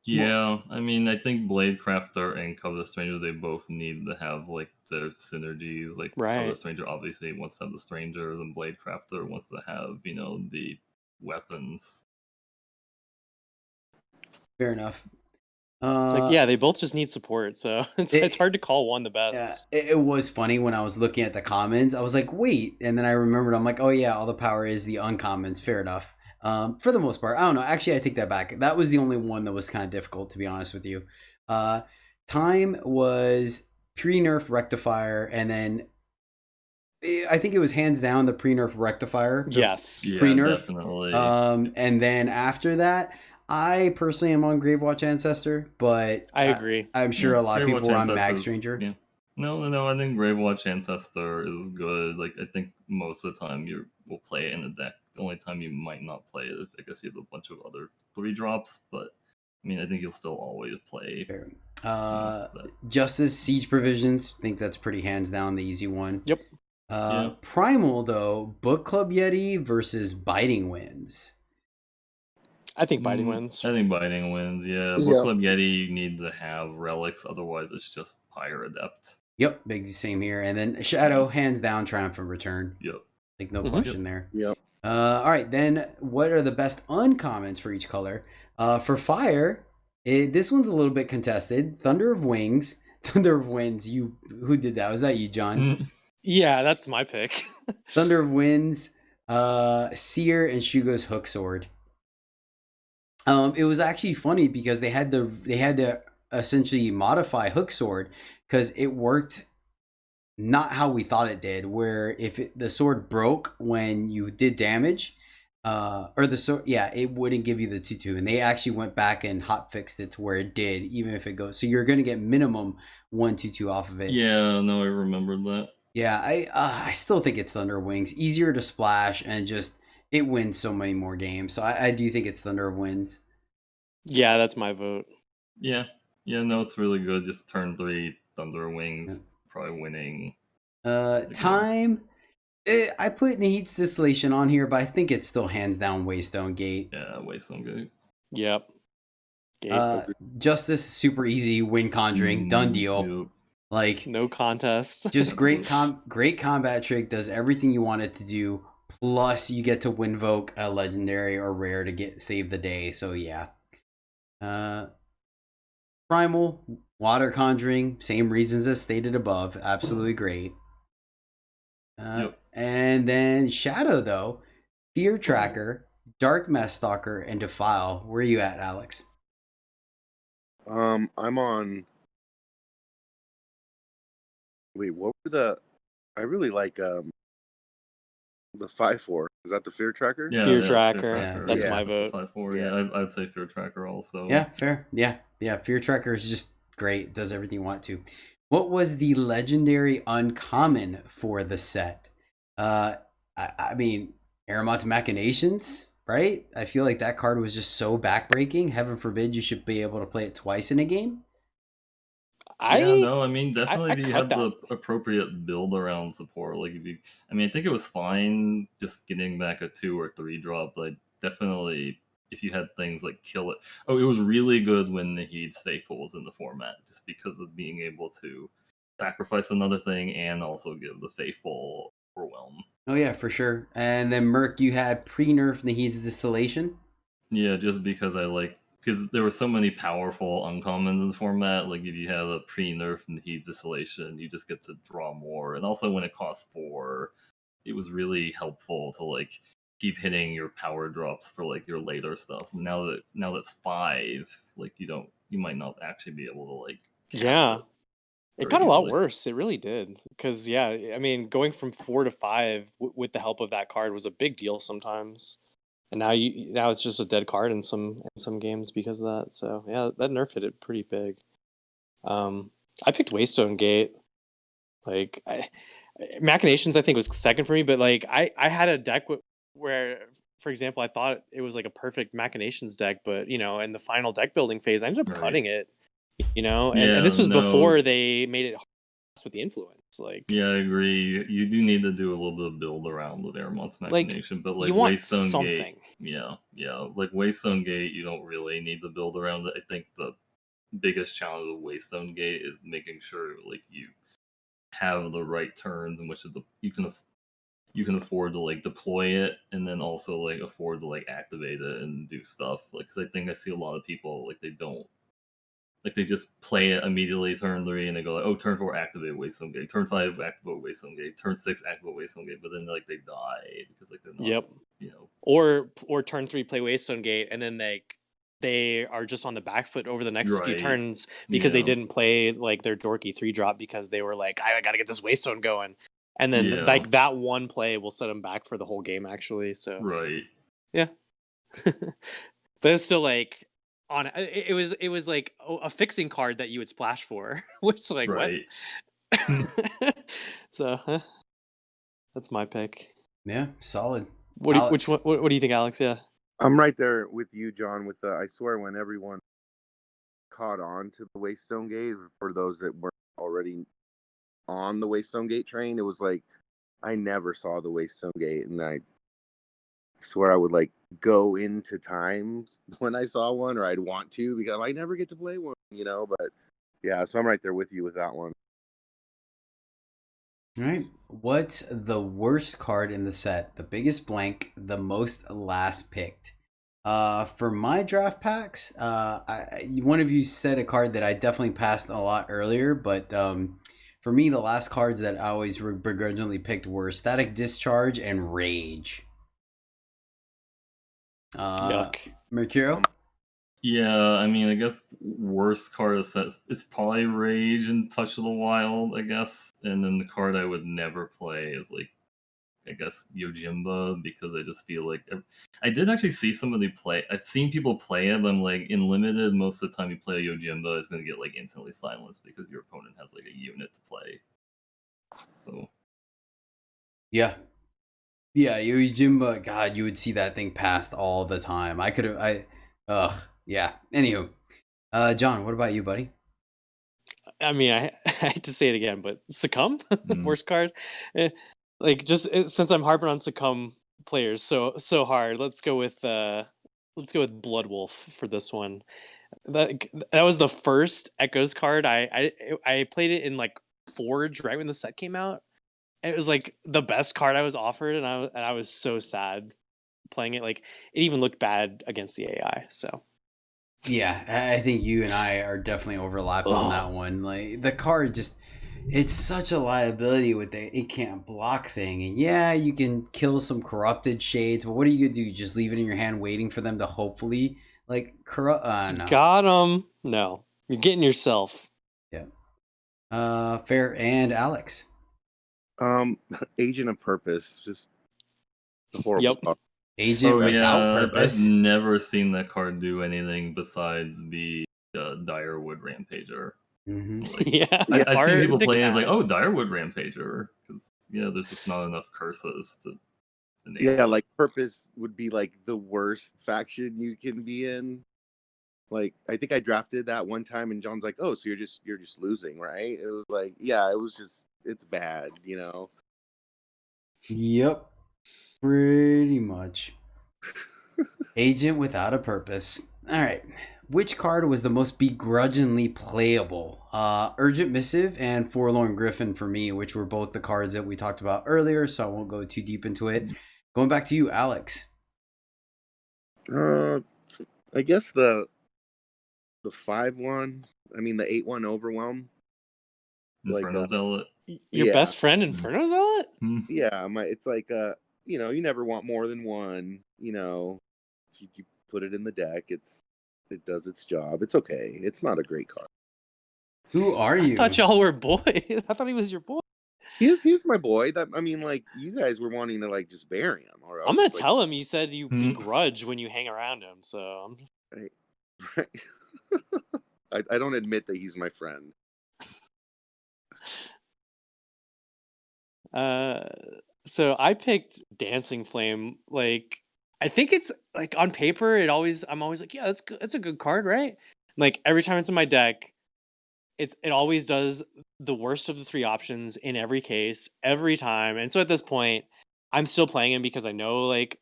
Yeah, I mean, I think Blade Crafter and Covetous Stranger, they both need to have like their synergies. Like Right. Covetous Stranger obviously wants to have the strangers, and Blade Crafter wants to have the weapons. Fair enough. They both just need support, so it's hard to call one the best. Yeah, it was funny when I was looking at the commons. I was like, wait, and then I remembered. I'm like, oh yeah, all the power is the uncommons. Fair enough. For the most part, I don't know. Actually, I take that back. That was the only one that was kind of difficult, to be honest with you. Time was pre-nerf Rectifier, and then I think it was hands down the pre-nerf Rectifier. Yes. Yeah, Pre-nerf. definitely. And then after that, I personally am on Gravewatch Ancestor, but I agree. I'm sure Yeah, a lot of Gravewatch people were on Mag Ancestors, Stranger. Yeah. No. I think Gravewatch Ancestor is good. Like, I think most of the time you will play it in a deck. The only time you might not play it is, I guess, you have a bunch of other 3-drops. But I mean, I think you'll still always play. Fair. that. Justice Siege Provisions. I think that's pretty hands down the easy one. Yep. Yeah. Primal though, Book Club Yeti versus Biting Winds. I think Biting wins. I think Biting wins. Yeah. Yeah. Book Club Yeti, you need to have relics, otherwise it's just Pyre Adept. Yep, big same here. And then Shadow, hands down, Triumphant Return. Yep. Like no Mhm. question there. Yep. All right, then what are the best uncommons for each color? For fire, this one's a little bit contested. Thunder of Wings, Thunder of Winds. Who did that? Was that you, John? Yeah, that's my pick. Thunder of Winds, Seer, and Shugo's Hook Sword. It was actually funny because they had to essentially modify Hook Sword because it worked not how we thought it did. Where if the sword broke when you did damage, or the sword, it wouldn't give you the 2/2, and they actually went back and hot fixed it to where it did, even if it goes. So you're going to get minimum 1/2/2 off of it. Yeah, no, I remembered that. Yeah, I still think it's Thunder Wings. Easier to splash and just it wins so many more games. So I do think it's Thunder Winds. Yeah, that's my vote. Yeah, no, it's really good. Just turn 3 Thunder Wings, probably winning. Time. I put Nahid's Distillation on here, but I think it's still hands down Waystone Gate. Yeah, Waystone Gate. Yep. Gate. Justice, super easy. Win Conjuring, done deal. Yep. Like No contest. just great combat trick, does everything you want it to do. Plus, you get to Winvoke a legendary or rare to save the day. So yeah. Primal, Water Conjuring, same reasons as stated above. Absolutely great. Yep. And then Shadow though, Fear Tracker, Dark Mess Stalker, and Defile. Where are you at, Alex? I'm on. Wait, what were the? I really like the 5/4. Is that the Fear Tracker? Yeah, Fear yeah, Tracker. Yeah. That's Yeah. my vote. 5/4. Yeah. Yeah, I'd say Fear Tracker also. Yeah, fair. Yeah. Fear Tracker is just great. Does everything you want to. What was the legendary uncommon for the set? I mean, Aramat's Machinations, right? I feel like that card was just so backbreaking. Heaven forbid you should be able to play it twice in a game. I mean, definitely I if you cut had the appropriate build around support, like I think it was fine just getting back a 2 or 3 drop, but definitely if you had things like Kill It. Oh, it was really good when Nahid's Faithful was in the format, just because of being able to sacrifice another thing and also give the Faithful Overwhelm. Oh yeah, for sure. And then Merc, you had pre-nerf Nahid's Distillation. Yeah, just because because there were so many powerful uncommons in the format. Like if you have a pre-nerf and Nahid's Distillation, you just get to draw more. And also when it costs 4, it was really helpful to keep hitting your power drops for your later stuff. Now that's 5, you might not actually be able to cast Yeah. It very got a lot easily. worse. It really did. Because I mean, going from 4 to 5 with the help of that card was a big deal sometimes. And now it's just a dead card in some games because of that. So yeah, that nerf hit it pretty big. I picked Waystone Gate. Machinations I think was second for me, but I had a deck where, for example, I thought it was a perfect Machinations deck, but in the final deck building phase, I ended up Right. cutting it. And this was before they made it with the influence. Yeah, I agree. You do need to do a little bit of build around with Aramont's Machination, but you want Waystone something. Gate, yeah, Waystone Gate, you don't really need to build around it. I think the biggest challenge with Waystone Gate is making sure you have the right turns in which you can afford to deploy it, and then also afford to activate it and do stuff. Because I think I see a lot of people they don't. They just play it immediately turn 3 and they go oh, turn 4 activate Waystone Gate, turn 5 activate Waystone Gate, turn 6 activate Waystone Gate, but then they die because they're not Yep. Or turn 3 play Waystone Gate and then they are just on the back foot over the next few Right. turns because they Yeah. didn't play like their dorky 3-drop because they were like, I gotta get this Waystone going. And then Yeah. like that one play will set them back for the whole game actually. So Right. yeah. But it's still like on it was like a fixing card that you would splash for, which like Right. what? So that's my pick. Yeah, solid. What Alex. what do you think, Alex? Yeah. I'm right there with you, John. With I swear, when everyone caught on to the Waystone Gate, for those that weren't already on the Waystone Gate train, it was like I never saw the Waystone Gate, and I swear I would like go into times when I saw one, or I'd want to because I never get to play one, you know. But yeah, so I'm right there with you with that one. All right. What's the worst card in the set? The biggest blank, the most last picked. For my draft packs, one of you said a card that I definitely passed a lot earlier, but for me, the last cards that I always begrudgingly picked were Static Discharge and Rage. Yuck. Mercurio? Yeah, I mean, I guess worst card of set is probably Rage and Touch of the Wild, I guess. And then the card I would never play is like, I guess Yojimba, because I just feel like I did actually see somebody play. I've seen people play it. I'm like, in limited, most of the time you play a Yojimba, it's going to get like instantly silenced because your opponent has like a unit to play. So Yeah. Yeah, Yojimba, God, you would see that thing passed all the time. Yeah. Anywho, John, what about you, buddy? I mean, I hate to say it again, but Succumb, worst card. Like since I'm harping on Succumb players so hard, let's go with Blood Wolf for this one. That was the first Echoes card. I played it in like Forge right when the set came out. And it was like the best card I was offered, and I was so sad playing it. Like it even looked bad against the AI. So Yeah, I think you and I are definitely overlapped on that one. Like the card just, it's such a liability with the it can't block thing. And yeah, you can kill some corrupted shades, but what are you gonna do? Just leave it in your hand waiting for them to hopefully like corrupt no. Got him. No. You're getting yourself. Yeah. Fair. And Alex. Agent of Purpose, just horrible. Yep. Agent without purpose. I've never seen that card do anything besides be a Direwood Rampager. Mm-hmm. Like, yeah, I've seen people play it cast. like, oh, Direwood Rampager, because there's just not enough curses to enable Yeah, it. like Purpose would be like the worst faction you can be in. Like I think I drafted that one time, and John's like, "Oh, so you're just losing, right?" It was like, yeah, it's bad, you know. Yep. Pretty much. Agent without a purpose. All right. Which card was the most begrudgingly playable? Urgent Missive and Forlorn Griffin for me, which were both the cards that we talked about earlier, so I won't go too deep into it. Going back to you, Alex. I guess the 5-1. I mean the 8-1 Overwhelm. Inferno Zealot. Your best friend Inferno Zealot? Yeah, it's like you never want more than one. You know, if you put it in the deck, it does its job. It's okay. It's not a great card. Who are you? I thought y'all were boys. I thought he was your boy. He's my boy. That I mean, like you guys were wanting to like just bury him. Or I'm gonna tell him you said you begrudge when you hang around him. So I'm right. I don't admit that he's my friend. So I picked Dancing Flame. Like I think it's like on paper, I'm always like, yeah, that's a good card, right? Like every time it's in my deck, it always does the worst of the three options in every case, every time. And so at this point, I'm still playing him because I know like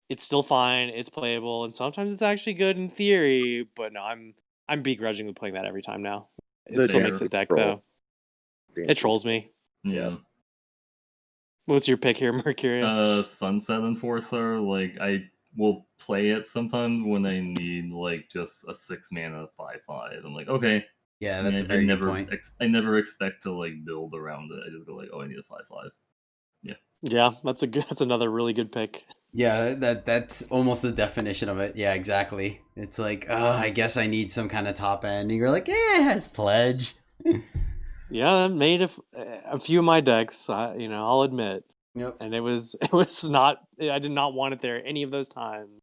it's still fine, it's playable, and sometimes it's actually good in theory. But no, I'm begrudgingly playing that every time now. It still makes the deck though. It trolls me. Yeah. What's your pick here, Mercurio? Sunset Enforcer. Like I will play it sometimes when I need like just a 6-mana 5/5. I'm like, okay. Yeah, that's a very good point. I never expect to like build around it. I just go like, oh, I need a 5/5. Yeah. Yeah, that's another really good pick. Yeah, that's almost the definition of it. Yeah, exactly. It's like, I guess I need some kind of top end. And you're like, it has pledge. Yeah, that made a few of my decks. I'll admit, Yep. and it was not. I did not want it there any of those times.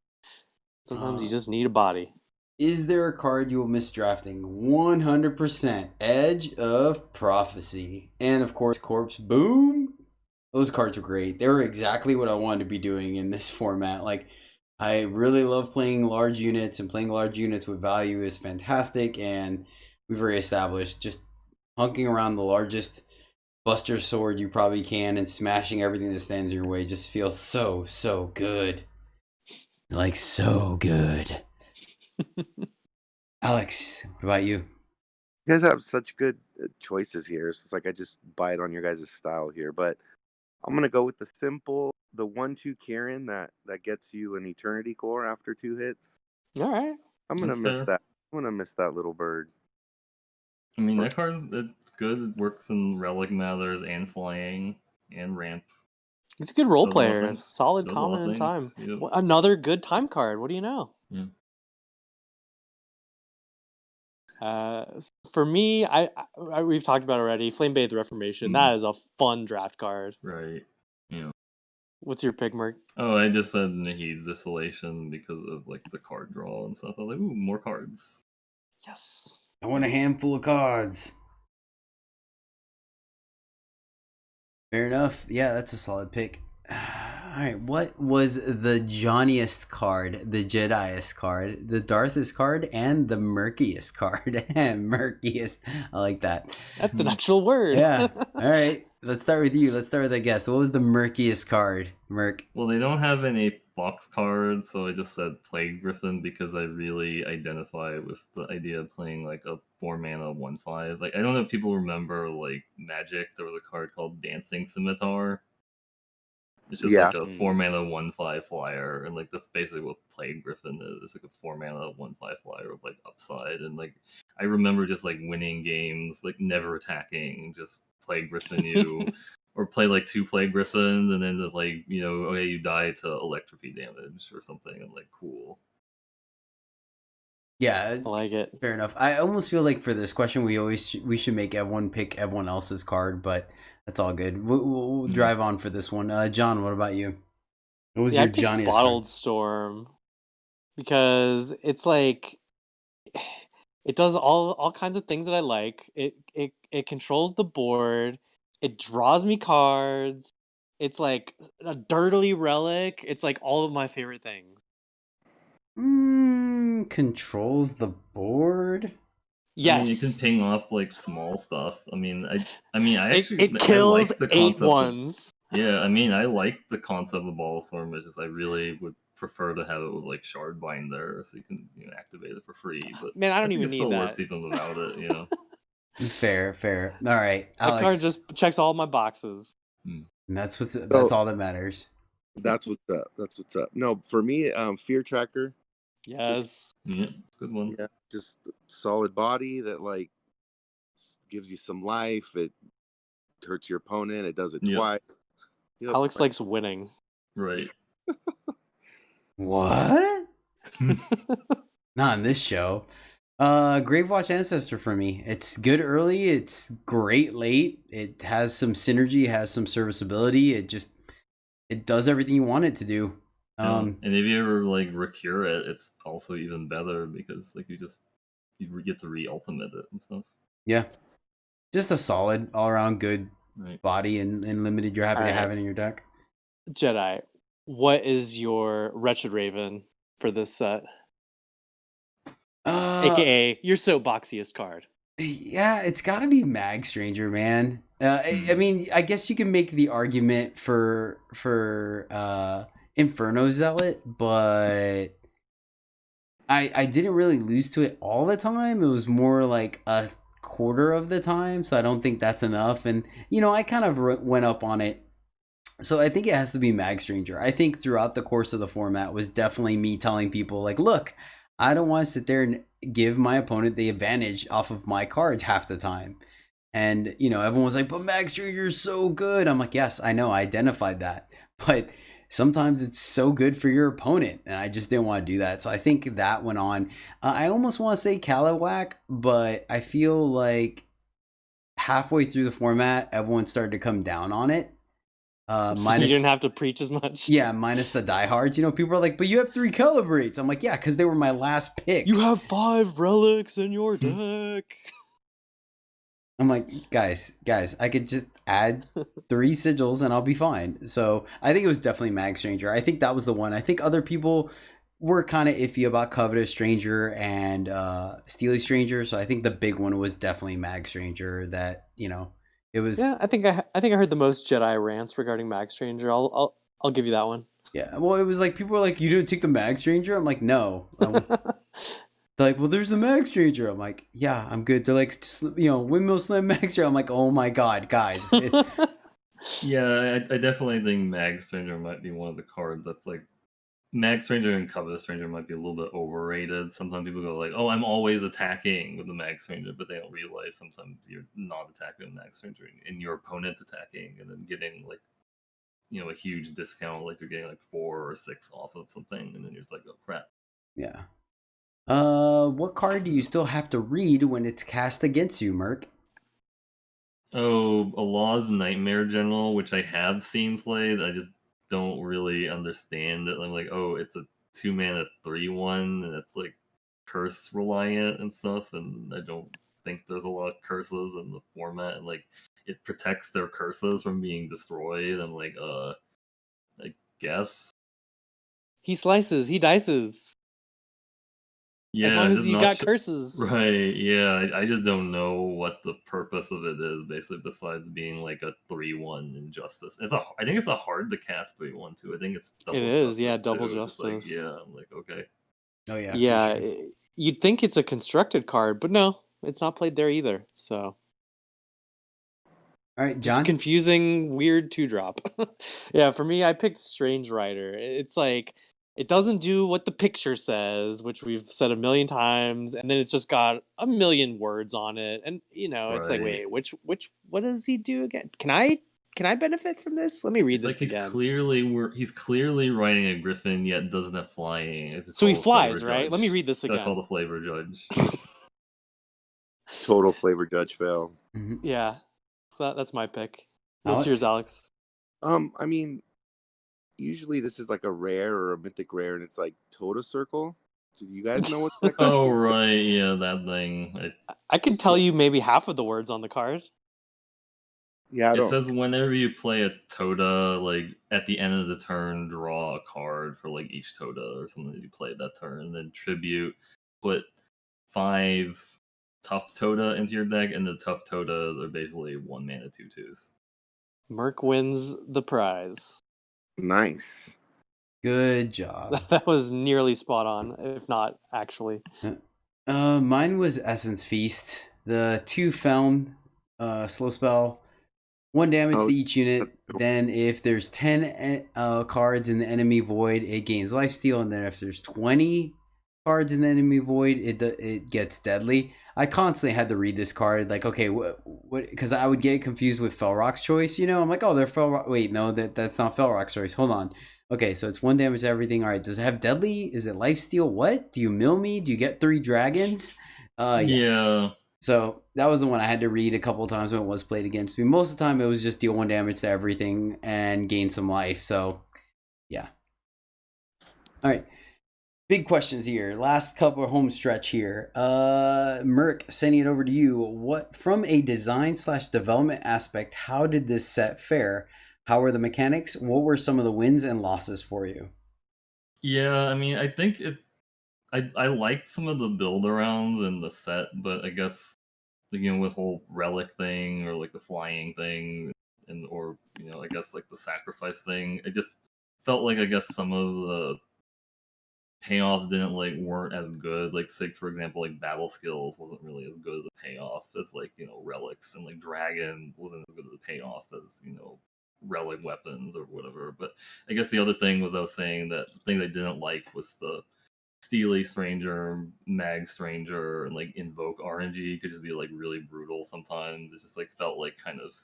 Sometimes you just need a body. Is there a card you will miss drafting? 100%. Edge of Prophecy. And of course, Corpse Boom. Those cards were great. They were exactly what I wanted to be doing in this format. Like, I really love playing large units, and playing large units with value is fantastic. And we've already established just hunking around the largest Buster Sword you probably can and smashing everything that stands in your way just feels so, so good. Like, so good. Alex, what about you? You guys have such good choices here. So it's like I just buy it on your guys' style here. But I'm gonna go with the 1/2 Kieran that gets you an Eternity Core after 2 hits. All right. I'm gonna That's miss fair. that. I'm gonna miss that little bird. I mean, that card's it's good. It works in Relic Matters and Flying and Ramp. He's a good role Does a lot of player. things. Solid Does a lot common of in time. things, yep. Another good time card. What do you know? Yeah. For me, we've talked about it already. Flame Bathed Reformation. That is a fun draft card. Right. Yeah. What's your pick, Merc? Oh, I just said Nahid's Distillation because of like the card draw and stuff. I was like, ooh, more cards. Yes. I want a handful of cards. Fair enough. Yeah, that's a solid pick. Alright, what was the Johnniest card, the Jediest card, the Darthest card, and the Murkiest card? Murkiest. I like that. That's an actual word. Yeah. Alright, let's start with you. Let's start with a guess. What was the Murkiest card, Merc? Well, they don't have any Fox cards, so I just said Plague Griffin because I really identify with the idea of playing like a 4-mana 1/5. Like, I don't know if people remember like Magic. There was a card called Dancing Scimitar. It's just like a 4-mana 1/5 flyer, and like that's basically what Plague Griffin is. It's like a 4-mana 1/5 flyer with like upside, and like I remember just like winning games, like never attacking, just Plague Griffin you, or play like 2 Plague Griffins, and then just like okay, you die to electropy damage or something. I'm like, cool. Yeah, I like it. Fair enough. I almost feel like for this question, we should make everyone pick everyone else's card, but that's all good. We'll drive on for this one. John, what about you? What was your I picked Johnniest Bottled card? Storm because it's like it does all kinds of things that I like. It controls the board. It draws me cards. It's like a dirtily relic. It's like all of my favorite things. Controls the board. Yes. I mean, you can ping off like small stuff. I mean, I actually it kills I like the 8/1s. Yeah, I mean, I like the concept of Ball Storm. It's just I really would prefer to have it with like Shardbinder, so you can activate it for free. But Man, I don't think even it need still that. works even without it. Fair. All right, Alex. That card just checks all my boxes. And that's all that matters. That's what's up. No, for me, Fear Tracker. Yes. Yeah, good one. Yeah, just solid body that like gives you some life. It hurts your opponent. It does it twice. Alex likes winning. Right. What? Not in this show. Gravewatch Ancestor for me. It's good early. It's great late. It has some synergy. It has some serviceability. It does everything you want it to do. And if you ever like recure it, it's also even better because like you get to re-ultimate it and stuff. Yeah, just a solid all around good body and limited. You're happy to have it in your deck. Jedi, what is your Wretched Raven for this set? AKA your so boxiest card. Yeah, it's got to be Mag Stranger, man. I mean, I guess you can make the argument for Inferno Zealot, but I didn't really lose to it all the time. It was more like a quarter of the time, so I don't think that's enough. And I kind of went up on it, so I think it has to be Mag Stranger. I think throughout the course of the format was definitely me telling people like, look, I don't want to sit there and give my opponent the advantage off of my cards half the time. And everyone was like, but Mag Stranger's so good. I'm like, yes, I know, I identified that, but sometimes it's so good for your opponent, and I just didn't want to do that. So I think that went on. I almost want to say Caliwhack, but I feel like halfway through the format, everyone started to come down on it. So you Minus, didn't have to preach as much. yeah, minus the diehards. You know, people are like, but you have 3 calibrates. I'm like, yeah, because they were my last picks. You have 5 relics in your deck. I'm like, guys, I could just add 3 sigils and I'll be fine. So I think it was definitely Mag Stranger. I think that was the one. I think other people were kind of iffy about Covetous Stranger and Steely Stranger. So I think the big one was definitely Mag Stranger. That, you know, it was. Yeah, I think I heard the most Jedi rants regarding Mag Stranger. I'll give you that one. Yeah, well, it was like people were like, "You didn't take the Mag Stranger." I'm like, "No." They're like, "Well, there's the Mag Stranger." I'm like, "Yeah, I'm good." They're like, Windmill Slam Mag Stranger. I'm like, "Oh my god, guys!" Yeah, I definitely think Mag Stranger might be one of the cards that's like Mag Stranger and Covetous Stranger might be a little bit overrated. Sometimes people go like, "Oh, I'm always attacking with the Mag Stranger," but they don't realize sometimes you're not attacking with Mag Stranger and your opponent's attacking, and then getting like a huge discount, like you're getting like 4 or 6 off of something, and then you're just like, "Oh crap." Yeah. What card do you still have to read when it's cast against you, Merc? Oh, Allah's Nightmare General, which I have seen played. I just don't really understand it. I'm like, oh, it's a 2-mana 3/1, and it's like curse reliant and stuff, and I don't think there's a lot of curses in the format, and like it protects their curses from being destroyed. I'm like, I guess. He slices, he dices. As long as just you not got curses. Right, yeah, I just don't know what the purpose of it is, basically, besides being like a 3/1 injustice. I think it's a hard to cast 3/1 too. I think it's double It is, justice yeah, double too. It's just like, justice. yeah, I'm like, okay. Oh yeah, Yeah, for sure. you'd think it's a constructed card, but no, it's not played there either. So All right, just a John. confusing, weird 2-drop. Yeah, for me, I picked Strange Rider. It's like it doesn't do what the picture says, which we've said a million times, and then it's just got a million words on it, and it's like, Right. wait, what does he do again? Can I benefit from this? Let me read It's like this again. he's clearly riding a griffin, yet doesn't have flying. It's So he called a flavor flies, right? Let me judge. read this Gotta call again. the flavor judge. Total flavor judge fail. Mm-hmm. Yeah, so that's my pick. What's Alex? yours, Alex? I mean, usually this is like a rare or a mythic rare, and it's like Total Circle. Do you guys know what that card Oh is? right, yeah, that thing. I could tell you maybe half of the words on the card. Yeah, I It don't. says whenever you play a Toda, like at the end of the turn, draw a card for like each Toda or something that you played that turn. Then tribute, put 5 tough Toda into your deck, and the tough Todas are basically 1-mana 2/2s. Merc wins the prize. Nice. Good job. That was nearly spot on, if not actually. Mine was Essence Feast. The 2 Felm, slow spell, 1 damage Oh, to each unit. that's cool. Then if there's 10 cards in the enemy void, it gains lifesteal, and then if there's 20 cards in the enemy void, it gets deadly. I constantly had to read this card, like, okay, what? Because I would get confused with Felrock's choice. I'm like, oh, they're Felrock. Wait, no, that's not Felrock's choice. Hold on. Okay, so it's 1 damage to everything. All right, does it have deadly? Is it lifesteal? What? Do you mill me? Do you get 3 dragons? Yeah. So that was the one I had to read a couple of times when it was played against me. Most of the time, it was just deal 1 damage to everything and gain some life. So, yeah. All right. Big questions here. Last couple of home stretch here. Merc, sending it over to you. What, from a design/development aspect, how did this set fare? How were the mechanics? What were some of the wins and losses for you? Yeah, I mean, I think I liked some of the build arounds in the set, but I guess with whole relic thing or like the flying thing or I guess like the sacrifice thing, it just felt like I guess some of the payoffs didn't weren't as good. Like Sig, for example, like battle skills wasn't really as good as a payoff as relics, and like dragon wasn't as good as a payoff as relic weapons or whatever. But I guess the other thing was I was saying that the thing they didn't like was the Steely Stranger, Mag Stranger, and like Invoke RNG could just be like really brutal sometimes. It just felt like kind of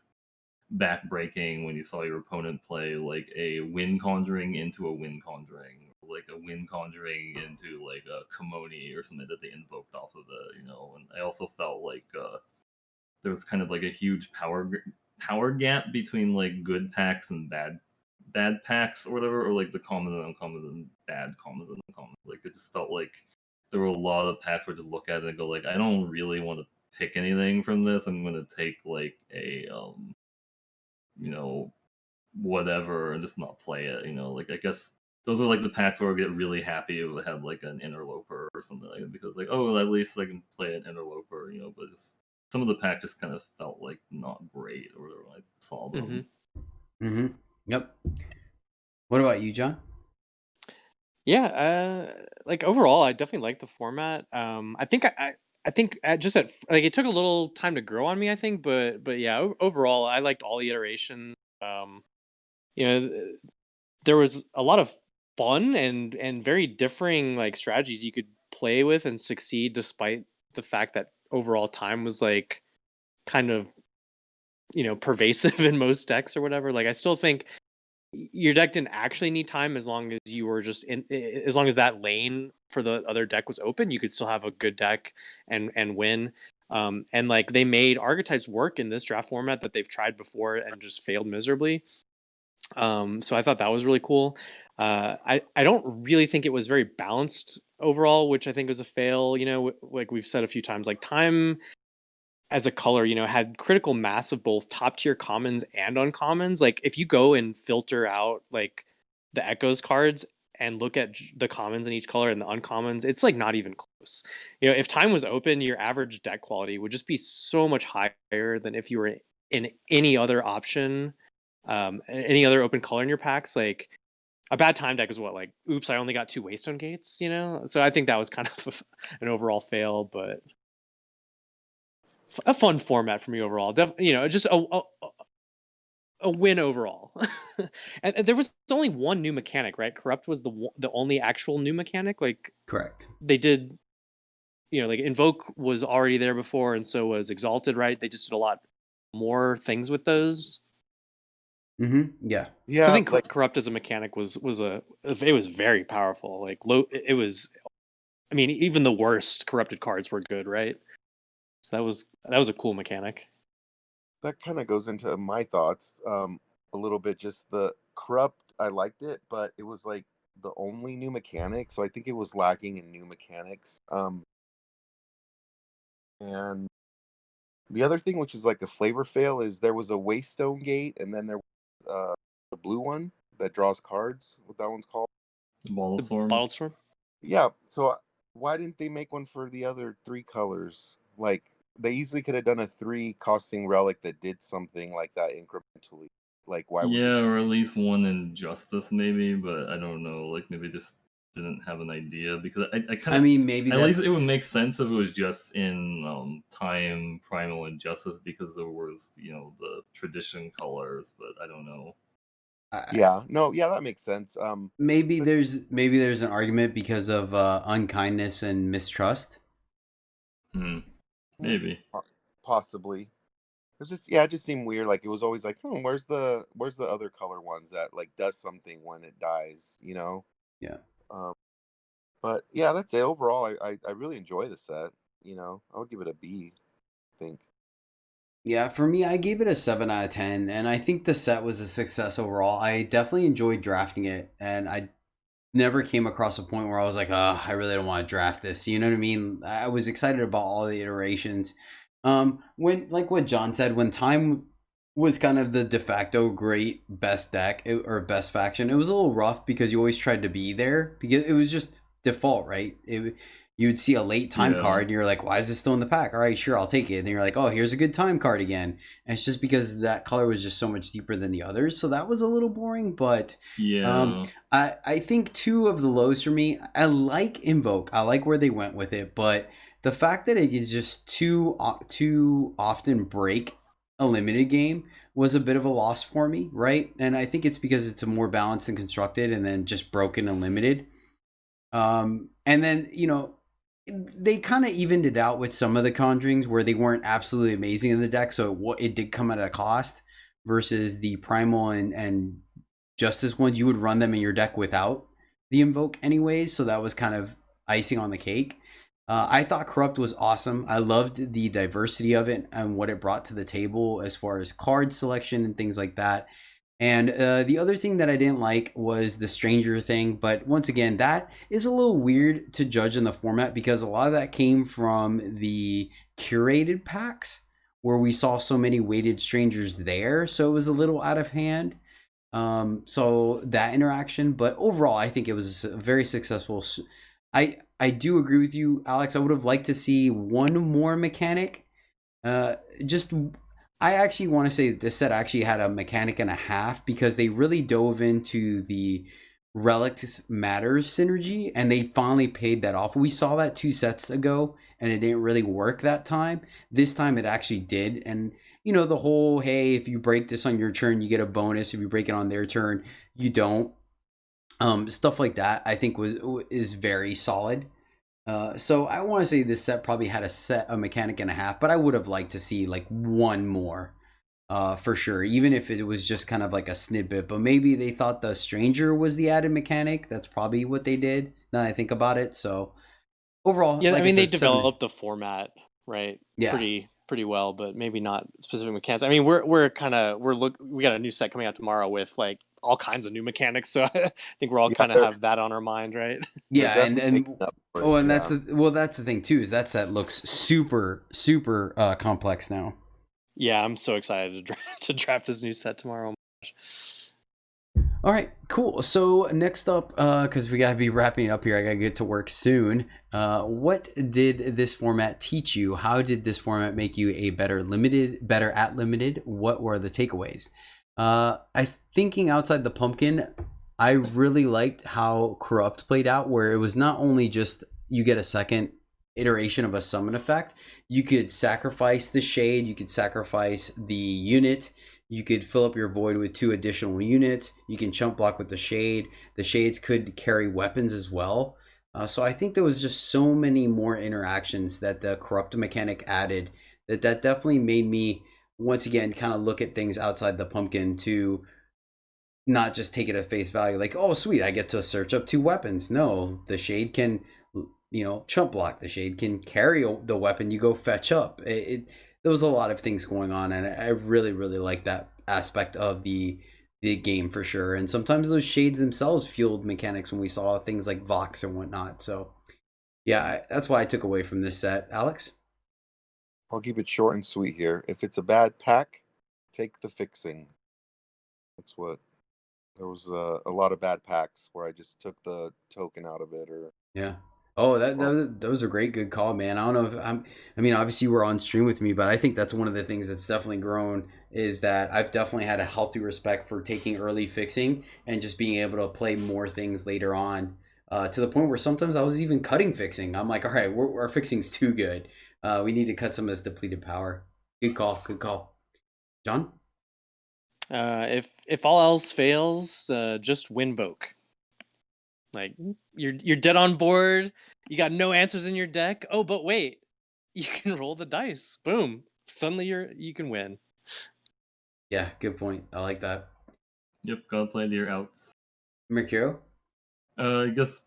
backbreaking when you saw your opponent play like a Wind Conjuring into a Wind Conjuring, or like a Wind Conjuring into like a Kimoni or something that they invoked off of it, you know. And I also felt like there was kind of like a huge power gap between like good packs and bad packs or whatever, or like the commons and uncommons and bad commons and uncommons. Like it just felt like there were a lot of packs where just look at it and go like, I don't really want to pick anything from this. I'm gonna take like a you know, whatever and just not play it, you know. Like I guess those are like the packs where I get really happy if I have like an interloper or something like that, because like, oh, at least I can play an interloper, you know. But just some of the pack just kind of felt like not great or whatever when I saw them. Yep. What about you, John? Yeah, like overall, I definitely like the format. I think just at like it took a little time to grow on me, I think, but yeah, overall, I liked all the iterations. You know, there was a lot of fun and very differing like strategies you could play with and succeed, despite the fact that overall time was like kind of pervasive in most decks or whatever. Like I still think your deck didn't actually need time as long as you were just as long as that lane for the other deck was open, you could still have a good deck and win. And like they made archetypes work in this draft format that they've tried before and just failed miserably. So I thought that was really cool. I don't really think it was very balanced overall, which I think was a fail. Like we've said a few times, like time as a color, had critical mass of both top tier commons and uncommons. Like if you go and filter out like the echoes cards and look at the commons in each color and the uncommons, it's like not even close. If time was open, your average deck quality would just be so much higher than if you were in any other option, any other open color in your packs. Like a bad time deck is what, like, oops, I only got 2 Waystone Gates, So I think that was kind of an overall fail, but a fun format for me overall. Just a win overall. and there was only one new mechanic, right? Corrupt was the only actual new mechanic. Like, Correct. they did, like Invoke was already there before, and so was Exalted, right? They just did a lot more things with those. Yeah. Yeah, So I think like Corrupt as a mechanic was very powerful. Like it was. I mean, even the worst corrupted cards were good, right? So that was a cool mechanic. that kind of goes into my thoughts a little bit. Just the corrupt, I liked it, but it was like the only new mechanic, so I think it was lacking in new mechanics. And the other thing, which is like a flavor fail, is there was a Waystone Gate, and then there was the blue one that draws cards. What that one's called? Ball Storm. Bottled Storm. Yeah. So why didn't they make one for the other 3 colors? Like they easily could have done a 3 costing relic that did something like that incrementally. Like why was Yeah, it? or at least one in Justice maybe, but I don't know. Like maybe just didn't have an idea, because I kind I of, mean, maybe at least that's it would make sense if it was just in Time, Primal, and Justice, because there was the tradition colors, but I don't know. Yeah. No. Yeah, that makes sense. maybe But there's an argument because of unkindness and mistrust. Maybe. possibly. It's just it just seemed weird. Like it was always like, where's the other color ones that like does something when it dies, Yeah. But yeah, that's it. Overall, I really enjoy the set. I would give it a B, I think. Yeah, for me, I gave it a 7 out of 10, and I think the set was a success overall. I definitely enjoyed drafting it, and I never came across a point where I was like, oh, I really don't want to draft this. You know what I mean? I was excited about all the iterations. When, like what John said, when time was kind of the de facto great best deck or best faction, it was a little rough because you always tried to be there because it was just default, right? You would see a late time card and you're like, why is this still in the pack? All right, sure, I'll take it. And you're like, oh, here's a good time card again. And it's just because that color was just so much deeper than the others. So that was a little boring, but Yeah. I think 2 of the lows for me, I like Invoke. I like where they went with it, but the fact that it is just too often break a limited game was a bit of a loss for me, right? And I think it's because it's a more balanced and constructed and then just broken and limited. And then, they kind of evened it out with some of the conjurings where they weren't absolutely amazing in the deck, so it did come at a cost. versus the primal and justice ones. You would run them in your deck without the invoke anyways, so that was kind of icing on the cake. I thought Corrupt was awesome. I loved the diversity of it and what it brought to the table as far as card selection and things like that. And the other thing that I didn't like was the Stranger thing. But once again, that is a little weird to judge in the format because a lot of that came from the curated packs where we saw so many weighted strangers there. So it was a little out of hand. So that interaction. But overall, I think it was very successful. I do agree with you, Alex. I would have liked to see one more mechanic. Just I actually want to say that this set actually had a mechanic and a half because they really dove into the Relics Matters synergy and they finally paid that off. We saw that 2 sets ago and it didn't really work that time. This time it actually did. And you know, the whole, hey, if you break this on your turn, you get a bonus. If you break it on their turn, you don't. Stuff like that I think is very solid. So I want to say this set probably had a mechanic and a half, but I would have liked to see like one more for sure, even if it was just kind of like a snippet. But maybe they thought the Stranger was the added mechanic. That's probably what they did. Now that I think about it. So overall, Yeah, like I mean, they said, developed the format right Yeah. pretty well, but maybe not specific mechanics. I mean, we got a new set coming out tomorrow with like all kinds of new mechanics, so I think we're all Yeah, kind of they're- have that on our mind, right? Yeah, They're and definitely making up for it, and yeah. that's the thing too, is that set looks super complex now. Yeah, I'm so excited to draft this new set tomorrow. All right, cool. So next up, because we gotta be wrapping up here, I gotta get to work soon. What did this format teach you? How did this format make you a better at limited? What were the takeaways? Thinking outside the pumpkin, I really liked how Corrupt played out, where it was not only just you get a second iteration of a summon effect, you could sacrifice the shade, you could sacrifice the unit, you could fill up your void with 2 additional units, you can chump block with the shade. The shades could carry weapons as well. So I think there was just so many more interactions that the Corrupt mechanic added that definitely made me once again kind of look at things outside the pumpkin to not just take it at face value like, oh sweet, I get to search up 2 weapons. No, the shade can, you know, chump block. The shade can carry the weapon you go fetch up. There was a lot of things going on, and I really like that aspect of the game for sure. And sometimes those shades themselves fueled mechanics when we saw things like Vox and whatnot. So yeah, that's why I took away from this set. Alex? I'll keep it short and sweet here. If it's a bad pack, take the fixing. That's what. There was a lot of bad packs where I just took the token out of it, or Yeah. Oh, that was a good call, man. I don't know if I mean, obviously you were on stream with me, but I think that's one of the things that's definitely grown is that I've definitely had a healthy respect for taking early fixing and just being able to play more things later on, to the point where sometimes I was even cutting fixing. I'm like, all right, our fixing's too good. We need to cut some of this depleted power. Good call. John? If all else fails, just Windvoke. Like you're dead on board. You got no answers in your deck. Oh, but wait, you can roll the dice. Boom! Suddenly you can win. Yeah, good point. I like that. Yep, gotta play your outs. Mercurio? I guess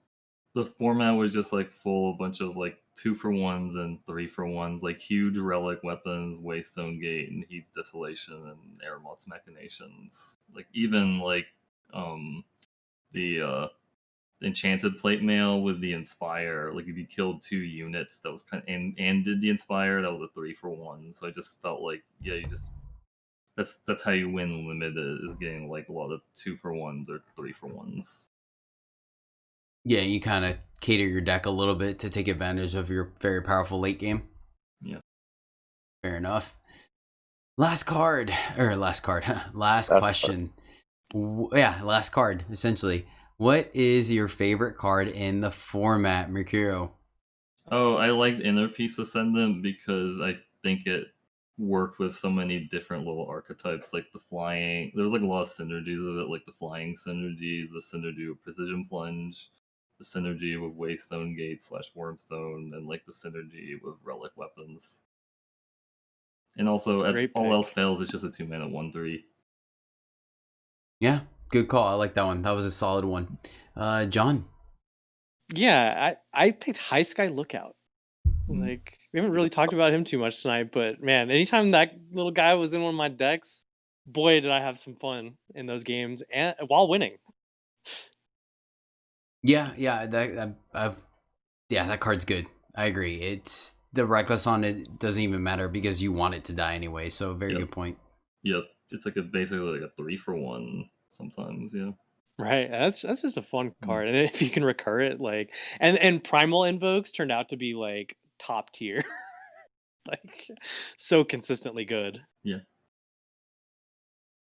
the format was just like full, a bunch of like 2-for-1s and 3-for-1s, like huge relic weapons, Waystone Gate and Heat's Desolation and Aramot's Machinations. Like even like the Enchanted Plate Mail with the Inspire. Like if you killed 2 units, that was kind of, and did the Inspire, that was a 3-for-1. So I just felt like, yeah, you just that's how you win limited, is getting like a lot of 2-for-1s or 3-for-1s. Yeah, you kind of cater your deck a little bit to take advantage of your very powerful late game. Yeah. Fair enough. Last question. Last card, essentially. What is your favorite card in the format, Mercurio? Oh, I liked Inner Peace Ascendant because I think it worked with so many different little archetypes, like the flying. There was like a lot of synergies of it, like the flying synergy, the synergy with Precision Plunge, the synergy with Waystone Gate / Wormstone, and like the synergy with relic weapons. And also, Great all pick. else fails, it's just a 2-mana 1/3. Yeah, good call. I like that one. That was a solid one. John. Yeah, I picked High Sky Lookout. Like, we haven't really talked about him too much tonight, but man, anytime that little guy was in one of my decks, boy, did I have some fun in those games and while winning. Yeah, that card's good. I agree. It's the reckless on it doesn't even matter because you want it to die anyway. So very good point. Yep, it's like basically like a 3-for-1 sometimes. Yeah. Right, that's just a fun card, and if you can recur it, like, and Primal Invokes turned out to be like top tier, like so consistently good. Yeah.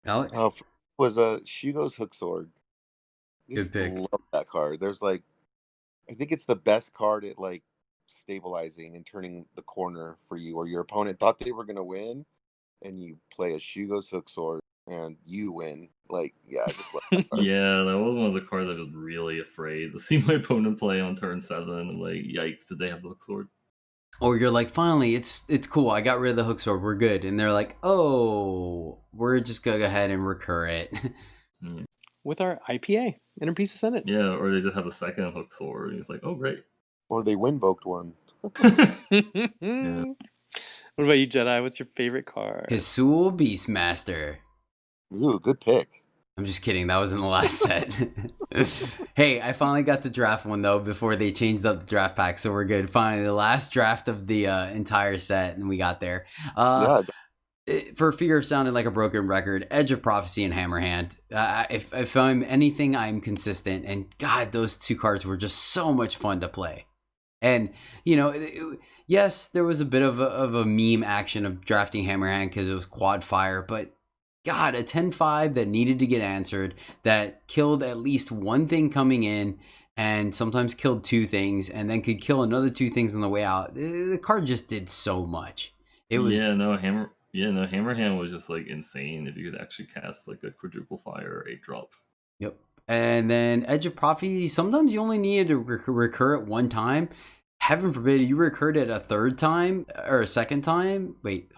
Alex, Was Shugo's Hook Sword. Good pick. Love that card. There's like, I think it's the best card at like stabilizing and turning the corner for you, or your opponent thought they were gonna win, and you play a Shugo's Hook Sword and you win. Like, yeah, I just love that card. Yeah, that was one of the cards I was really afraid to see my opponent play on turn 7. I'm like, yikes, did they have the Hook Sword? or you're like, finally, it's cool. I got rid of the hook sword. We're good. And they're like, oh, we're just gonna go ahead and recur it. With our IPA, Inner Peace Ascendant. Yeah, or they just have a second Hook Sword. And it's like, oh, great. Or they win-voked one. Yeah. What about you, Jedi? What's your favorite card? Hisul Beastmaster. Ooh, good pick. I'm just kidding. That was in the last set. Hey, I finally got to draft one though before they changed up the draft pack, so we're good. Finally, the last draft of the entire set, and we got there. Yeah, For fear of sounding like a broken record, Edge of Prophecy and Hammerhand. If I'm anything, I'm consistent. And God, those two cards were just so much fun to play. And you know, yes, there was a bit of a meme action of drafting Hammerhand because it was quad fire, but God, a 10-5 that needed to get answered, that killed at least one thing coming in, and sometimes killed two things, and then could kill another two things on the way out. The card just did so much. It was Hammerhand was just like insane if you could actually cast like a quadruple fire 8-drop. Yep. And then Edge of Prophecy, sometimes you only needed to recur it one time. Heaven forbid you recurred it a third time or a second time. Wait,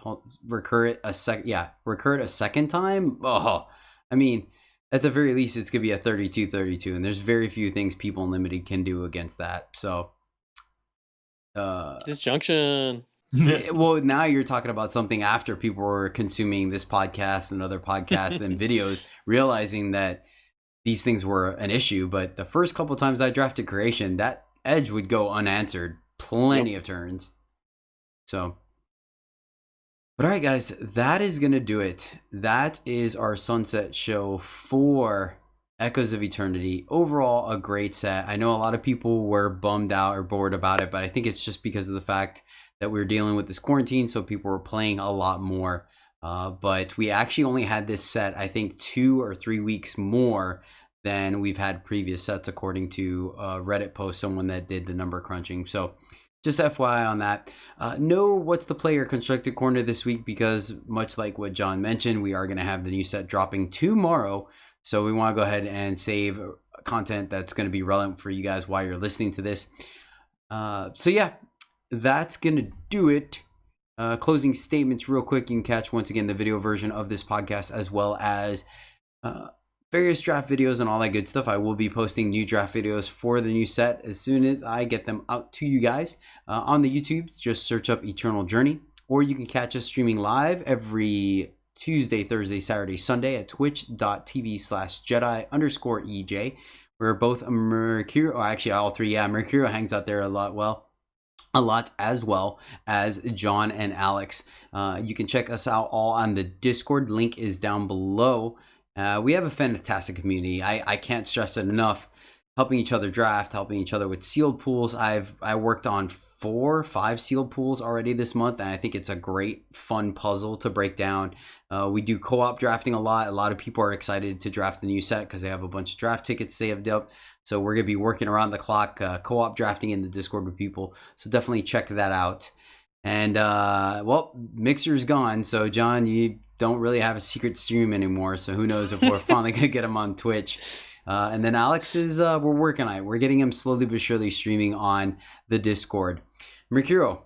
recur it a second time. Oh, I mean, at the very least, it's gonna be a 32-32, and there's very few things people in limited can do against that. So, Disjunction. well, now you're talking about something after people were consuming this podcast and other podcasts and videos, realizing that these things were an issue. But the first couple times I drafted Creation, that Edge would go unanswered plenty of turns. So, but all right, guys, that is going to do it. That is our sunset show for Echoes of Eternity. Overall, a great set. I know a lot of people were bummed out or bored about it, but I think it's just because of the fact that we were dealing with this quarantine, so people were playing a lot more. But we actually only had this set, I think, 2 or 3 weeks more than we've had previous sets, according to Reddit post, someone that did the number crunching. So just FYI on that. No What's the Player Constructed Corner this week, because much like what John mentioned, we are going to have the new set dropping tomorrow. So we want to go ahead and save content that's going to be relevant for you guys while you're listening to this. So yeah, that's going to do it. Closing statements real quick. You can catch, once again, the video version of this podcast, as well as various draft videos and all that good stuff. I will be posting new draft videos for the new set as soon as I get them out to you guys. On the YouTube, just search up EternalJourney, or you can catch us streaming live every Tuesday, Thursday, Saturday, Sunday at twitch.tv/Jedi_EJ. We're both a Mercurio, actually all three. Yeah, Mercurio hangs out there a lot as well as John and Alex. You can check us out all on the Discord. Link is down below. We have a fantastic community. I can't stress it enough. Helping each other draft, helping each other with sealed pools. I worked on 4 or 5 sealed pools already this month, and I think it's a great fun puzzle to break down. We do co-op drafting a lot. A lot of people are excited to draft the new set because they have a bunch of draft tickets saved up. So we're going to be working around the clock, co-op drafting in the Discord with people. So definitely check that out. And, well, Mixer's gone. So, John, you don't really have a secret stream anymore. So who knows if we're finally going to get him on Twitch. And then Alex is, we're working on it. We're getting him slowly but surely streaming on the Discord. Mercurio,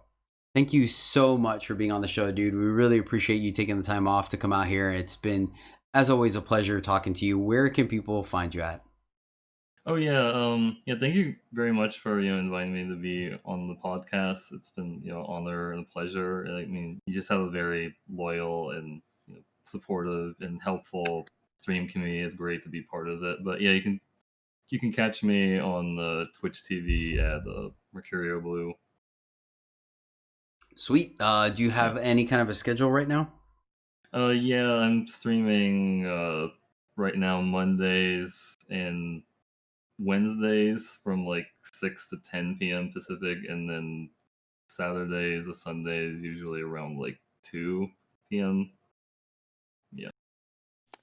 thank you so much for being on the show, dude. We really appreciate you taking the time off to come out here. It's been as always, a pleasure talking to you. Where can people find you at? Oh yeah, thank you very much for inviting me to be on the podcast. It's been honor and a pleasure. I mean, you just have a very loyal and supportive and helpful stream community. It's great to be part of it. But yeah, you can catch me on the Twitch TV at MercurioBlue. Sweet. Do you have any kind of a schedule right now? Yeah, I'm streaming right now Mondays and Wednesdays from like 6 to 10 p.m. Pacific, and then Saturdays or Sundays usually around like 2 p.m. Yeah.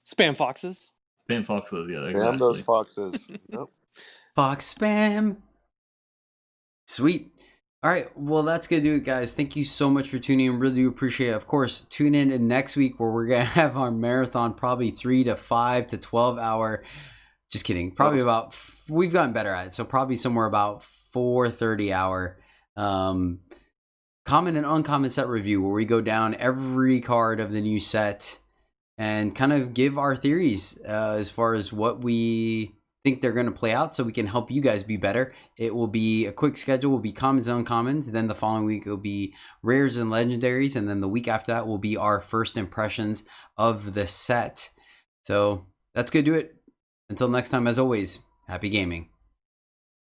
Spam foxes. Spam foxes, yeah, exactly. Damn those foxes. Yep. Fox spam. Sweet. All right. Well, that's going to do it, guys. Thank you so much for tuning in. Really do appreciate it. Of course, tune in next week where we're going to have our marathon, probably 3 to 5 to 12 hour. Just kidding. Probably about, we've gotten better at it. So probably somewhere about 4:30 hour common and uncommon set review where we go down every card of the new set and kind of give our theories as far as what we think they're going to play out so we can help you guys be better. It will be a quick schedule, will be commons and uncommons. Then the following week will be rares and legendaries. And then the week after that will be our first impressions of the set. So that's going to do it. Until next time, as always, happy gaming.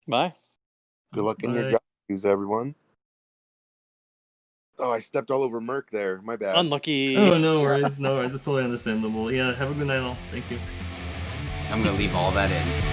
Bye. Good luck in your Bye. jobs, everyone. Oh, I stepped all over Merc there. My bad. Unlucky. Oh, no worries. No worries. It's totally understandable. Yeah, have a good night all. Thank you. I'm going to leave all that in.